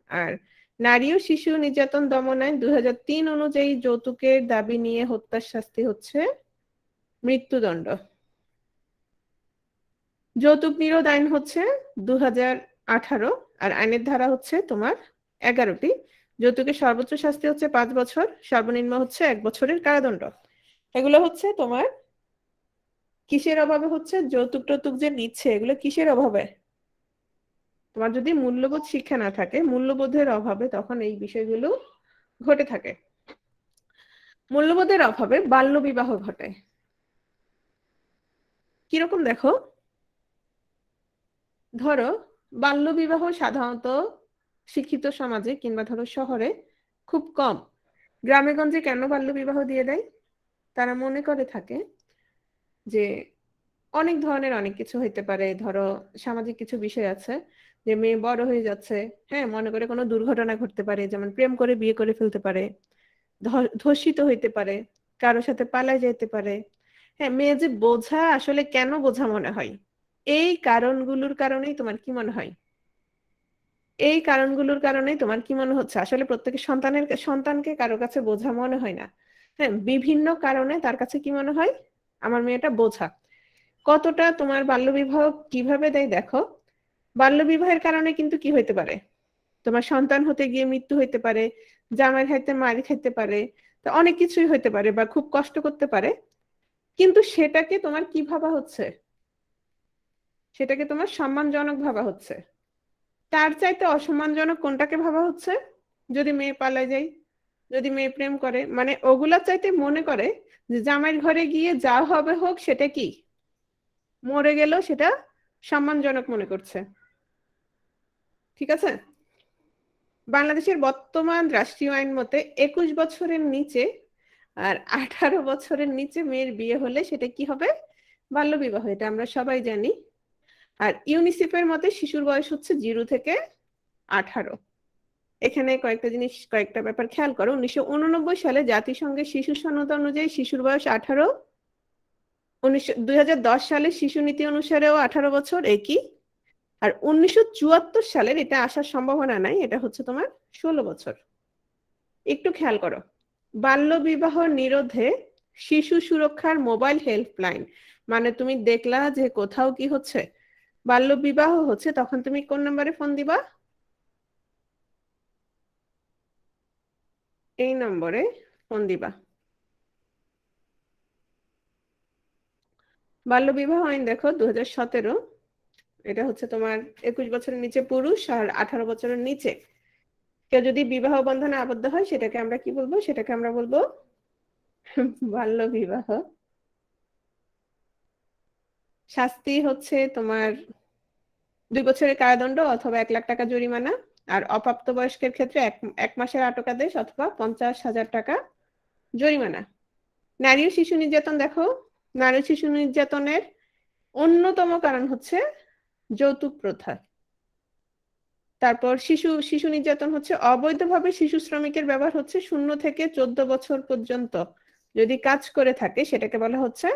Speaker 1: আর নারী ও শিশু নির্যাতন দমন আইন 2003 অনুযায়ী যৌতুকের দাবি নিয়ে হত্যার শাস্তি হচ্ছে মৃত্যুদণ্ড। যৌতুক নিরোধ আইন হচ্ছে 2018, আর আইনের ধারা হচ্ছে তোমার 11টি। যৌতুকের সর্বোচ্চ শাস্তি হচ্ছে 5 বছর, সর্বনিম্ন হচ্ছে 1 বছরের কারাদণ্ড। এগুলো হচ্ছে তোমার কিসের অভাবে হচ্ছে? যৌতুক টৌতুক যে নিচ্ছে এগুলো কিসের অভাবে? তোমার যদি মূল্যবোধ শিক্ষা না থাকে, মূল্যবোধের অভাবে তখন এই বিষয়গুলো ঘটে থাকে। মূল্যবোধের অভাবে বাল্য বিবাহ ঘটে। কিরকম দেখো, ধরো বাল্য বিবাহ সাধারণত শিক্ষিত সমাজে কিংবা ধরো শহরে খুব কম। গ্রামে গঞ্জে কেন বাল্য বিবাহ দিয়ে দেয়? তারা মনে করে থাকে যে অনেক ধরনের অনেক কিছু হইতে পারে, ধরো সামাজিক কিছু বিষয় আছে, যে মেয়ে বড় হয়ে যাচ্ছে, হ্যাঁ, মনে করে কোনো দুর্ঘটনা ঘটতে পারে, যেমন প্রেম করে বিয়ে করে ফেলতে পারে, ধর্ষিত হইতে পারে, কারোর সাথে পালায় যেতে পারে। হ্যাঁ, মেয়ে যে বোঝা, আসলে কেন বোঝা মনে হয়? এই কারণগুলোর কারণেই তোমার কি মনে হয়? এই কারণগুলোর কারণেই তোমার কি মনে হচ্ছে আসলে প্রত্যেকের সন্তানকে কারো কাছে বোঝা মনে হয় না? হ্যাঁ, বিভিন্ন কারণে তার কাছে কি মনে হয়? আমার মেয়েটা বোঝা। কতটা তোমার বাল্যবিবাহ কিভাবে দেয় দেখো। বাল্যবিবাহের কারণে কিন্তু কি হইতে পারে? তোমার সন্তান হতে গিয়ে মৃত্যু হইতে পারে, জামাই খাইতে মারি খাইতে পারে, তো অনেক কিছুই হইতে পারে, বা খুব কষ্ট করতে পারে। কিন্তু সেটাকে তোমার কি ভাবা হচ্ছে? সেটাকে তোমার সম্মানজনক ভাবা হচ্ছে। তার চাইতে অসম্মানজনক কোনটাকে ভাবা হচ্ছে? যদি মেয়ে পালায় যায়, যদি মেয়ে প্রেম করে, মানে ওগুলা চাইতে মনে করে যে জামাইয়ের ঘরে গিয়ে যা হবে হোক, সেটা কি মরে গেল সেটা সম্মানজনক মনে করছে। ঠিক আছে? বাংলাদেশের বর্তমান রাষ্ট্রীয় আইন মতে 21 বছরের নিচে আর 18 বছরের নিচে মেয়ের বিয়ে হলে সেটা কি হবে? বাল্যবিবাহ। এটা আমরা সবাই জানি। আর ইউনিসেফের মতে শিশুর বয়স হচ্ছে 0 থেকে 18। এখানে কয়েকটা ব্যাপার খেয়াল করো। 1989 সালে জাতিসংঘের শিশু সনদ অনুযায়ী শিশুর বয়স 18। 2010 সালে শিশু নীতি অনুসারেও 18 বছর একই। আর 1974 সালের, এটা আসার সম্ভাবনা নাই, এটা হচ্ছে তোমার 16 বছর। একটু খেয়াল করো, বাল্য বিবাহ নিরোধে শিশু সুরক্ষার মোবাইল হেল্পলাইন, মানে তুমি দেখলা যে কোথাও কি হচ্ছে, বাল্য বিবাহ হচ্ছে, তখন তুমি কোন নম্বরে ফোন দিবা? এই নম্বরে ফোন দিবা। বাল্য বিবাহ আইন দেখো 2017, এটা হচ্ছে তোমার 21 বছরের নিচে পুরুষ আর 18 বছরের নিচে কেউ যদি বিবাহ বন্ধনে আবদ্ধ হয় সেটাকে আমরা কি বলবো? সেটাকে আমরা বলবো বাল্য বিবাহ। শাস্তি হচ্ছে তোমার 2 বছরের কারাদণ্ড অথবা 1 লাখ টাকা জরিমানা। আর অপ্রাপ্তবয়স্কের ক্ষেত্রে 1 মাসের আটকাদেশ অথবা 50,000 টাকা জরিমানা। নারী ও শিশু নির্যাতন দেখো, নারী শিশু নির্যাতনের অন্যতম কারণ হচ্ছে যৌতুক প্রথা। তারপর শিশু নির্যাতন হচ্ছে অবৈধভাবে শিশু শ্রমিকের ব্যবহার হচ্ছে 0 থেকে 14 বছর পর্যন্ত যদি কাজ করে থাকে সেটাকে বলা হচ্ছে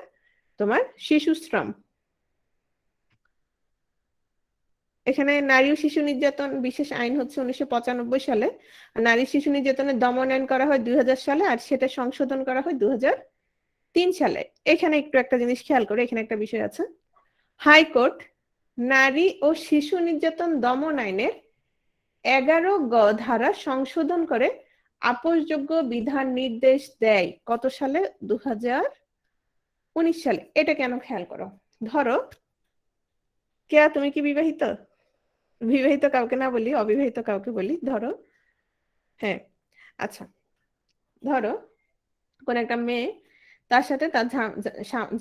Speaker 1: তোমার শিশু শ্রম। এখানে নারী ও শিশু নির্যাতন বিশেষ আইন হচ্ছে 1995 সালে, নারী শিশু নির্যাতনের দমন আইন করা হয় 2000 সালে, আর সেটা সংশোধন করা হয় 2003 সালে। এখানে একটু একটা জিনিস খেয়াল করে, এখানে একটা বিষয় আছে। হাইকোর্ট নারী ও শিশু নির্যাতন দমন আইনের 11 ধারা সংশোধন করে আপোষযোগ্য বিধান নির্দেশ দেয় কত সালে? 2019 সালে। এটা কেন খেয়াল করো। ধরো কেয়া তুমি কি বিবাহিত? বিবাহিত কাউকে না বলি, অবিবাহিত কাউকে বলি। ধরো, হ্যাঁ, আচ্ছা, ধরো কোন একটা মেয়ে, তার সাথে তার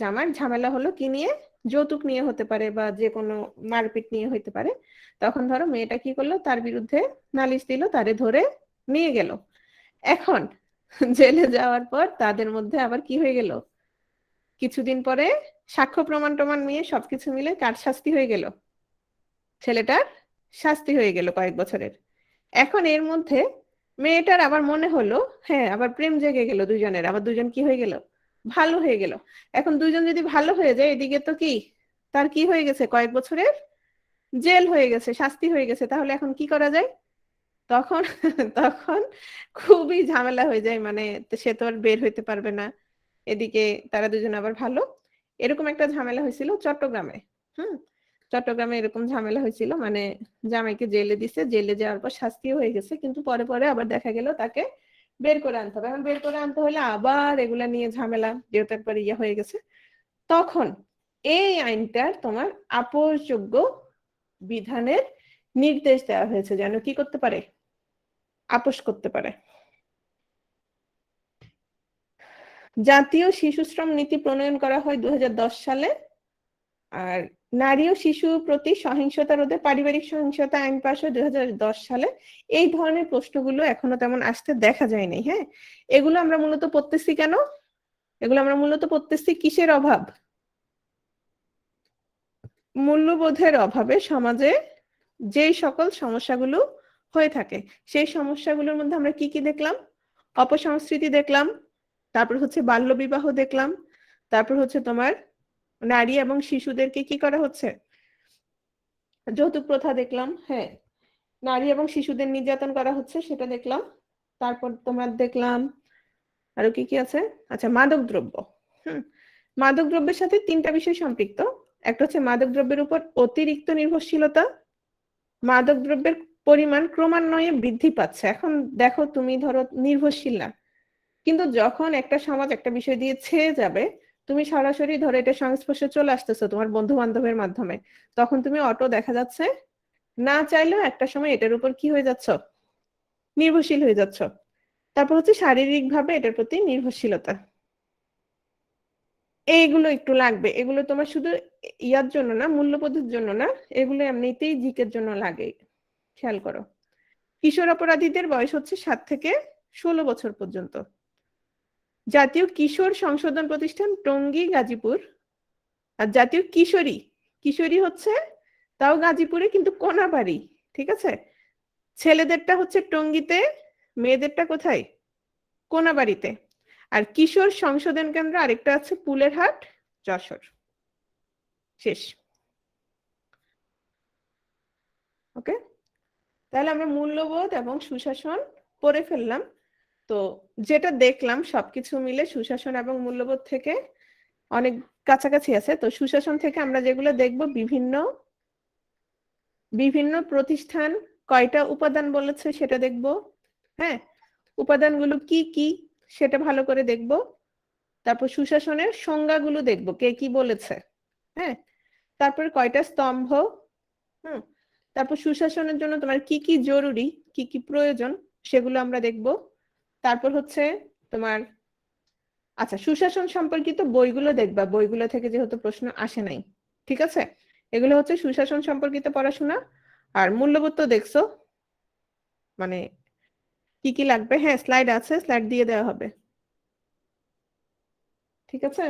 Speaker 1: জামার ঝামেলা হলো কি নিয়ে? যৌতুক নিয়ে হতে পারে বা যে কোনো মারপিট নিয়ে হইতে পারে। তখন ধরো মেয়েটা কি করলো, তার বিরুদ্ধে নালিশ দিল, তারে ধরে নিয়ে গেল। এখন জেলে যাওয়ার পর তাদের মধ্যে আবার কি হয়ে গেল? কিছুদিন পরে সাক্ষ্য প্রমাণ টমান নিয়ে সবকিছু মিলে কার শাস্তি হয়ে গেল? ছেলেটার শাস্তি হয়ে গেল কয়েক বছরের। এখন এর মধ্যে মেয়েটার আবার মনে হলো, হ্যাঁ, আবার প্রেম জেগে গেল দুজনের, আবার দুজন কি হয়ে গেল? ভালো হয়ে গেল। এখন দুজন যদি ভালো হয়ে যায়, এদিকে তো কি তার কি হয়ে গেছে? কয়েক বছরের জেল হয়ে গেছে, শাস্তি হয়ে গেছে। তাহলে এখন কি করা যায়? তখন তখন খুবই ঝামেলা হয়ে যায়, মানে সে তো আর বের হইতে পারবে না, এদিকে তারা দুজন আবার ভালো। এরকম একটা ঝামেলা হয়েছিল চট্টগ্রামে। হুম, চট্টগ্রামে এরকম ঝামেলা হয়েছিল, মানে জামাইকে জেলে দিছে, জেলে যাওয়ার পর শাস্তিও হয়ে গেছে, কিন্তু পরে পরে আবার দেখা গেল তাকে বের করে আনতে হবে। এখন বের করে আনতে হলে আবার এগুলা নিয়ে ঝামেলা, যেহেতু একবার ইয়ে হয়ে গেছে। তখন এই আইনটার তোমার আপোষযোগ্য বিধানের নির্দেশ দেওয়া হয়েছে, যেন কি করতে পারে? আপোষ করতে পারে। জাতীয় শিশু শ্রম নীতি প্রণয়ন করা হয় 2010 সালে। আর নারী ও শিশু প্রতি সহিংসতা রোধে পারিবারিক সহিংসতা আইন পাশ হয় 2010 সালে। এই ধরনের প্রশ্নগুলো এখনো তেমন আসতে দেখা যায়নি। হ্যাঁ, এগুলো আমরা মূলত পড়তেছি কেন? এগুলো আমরা মূলত পড়তেছি কিসের অভাব? মূল্যবোধের অভাবে সমাজে যেই সকল সমস্যাগুলো হয়ে থাকে, সেই সমস্যাগুলোর মধ্যে আমরা কি কি দেখলাম? অপসংস্কৃতি দেখলাম, তারপর হচ্ছে বাল্য বিবাহ দেখলাম, তারপর হচ্ছে তোমার নারী এবং শিশুদেরকে কি করা হচ্ছে? যৌতুক প্রথা দেখলাম। হ্যাঁ, নারী এবং শিশুদের নির্যাতন করা হচ্ছে, সেটা দেখলাম। তারপর তোমার দেখলাম আরো কি কি আছে। আচ্ছা, মাদক দ্রব্য। হুম, মাদক দ্রব্যের সাথে 3টা বিষয় সম্পৃক্ত। একটা হচ্ছে মাদক দ্রব্যের উপর অতিরিক্ত নির্ভরশীলতা। মাদক দ্রব্যের পরিমাণ ক্রমান্বয়ে বৃদ্ধি পাচ্ছে। এখন দেখো, তুমি ধরো নির্ভরশীল না, কিন্তু যখন একটা সমাজ একটা বিষয় দিয়ে ছেয়ে যাবে, তুমি সরাসরি ধরো এটা সংস্পর্শে চলে আসতেছো তোমার বন্ধু বান্ধবের মাধ্যমে, তখন তুমি অটো দেখা যাচ্ছে না চাইলেও একটা সময় এটার উপর কি হয়ে যাচ্ছ? নির্ভরশীল হয়ে যাচ্ছ। তারপর হচ্ছে শারীরিক ভাবে এটার প্রতি নির্ভরশীলতা। এইগুলো একটু লাগবে, এগুলো তোমার শুধু ইয়ার জন্য না, মূল্যবোধের জন্য না, এগুলো এমনিতেই জিকের জন্য লাগে। খেয়াল করো, কিশোর অপরাধীদের বয়স হচ্ছে 7 থেকে 16 বছর পর্যন্ত। জাতীয় কিশোর সংশোধন প্রতিষ্ঠান টঙ্গী, গাজীপুর। আর জাতীয় কিশোরী, কিশোরী হচ্ছে তাও গাজীপুরে, কিন্তু কোনাবাড়ি। ঠিক আছে, ছেলেদেরটা হচ্ছে টঙ্গীতে, মেয়েদেরটা কোথায়? কোনাবাড়িতে। আর কিশোর সংশোধন কেন্দ্র আরেকটা আছে পুলেরহাট, যশোর। শেষ। ওকে, তাহলে আমরা মূল্যবোধ এবং সুশাসন পড়ে ফেললাম। তো যেটা দেখলাম সবকিছু মিলে সুশাসন এবং মূল্যবোধ থেকে অনেক কাছাকাছি আছে। তো সুশাসন থেকে আমরা যেগুলো দেখব, বিভিন্ন বিভিন্ন প্রতিষ্ঠান কয়টা উপাদান বলেছে সেটা দেখব। হ্যাঁ, উপাদানগুলো কি কি সেটা ভালো করে দেখব। তারপর সুশাসনের সংজ্ঞাগুলো দেখব, কে কি বলেছে। হ্যাঁ, তারপর কয়টা স্তম্ভ। হুম, তারপর সুশাসনের জন্য তোমার কি কি জরুরি, কি কি প্রয়োজন, সেগুলো আমরা দেখব। তারপর হচ্ছে তোমার, আচ্ছা, সুশাসন সম্পর্কিত বইগুলো দেখবা, বইগুলো থেকে যেহেতু প্রশ্ন আসে নাই। ঠিক আছে, এগুলো হচ্ছে সুশাসন সম্পর্কিত পড়াশোনা। আর মূল্যবোধ তো দেখছো, মানে কি কি লাগবে। হ্যাঁ, স্লাইড আছে, স্লাইড দিয়ে দেওয়া হবে। ঠিক আছে।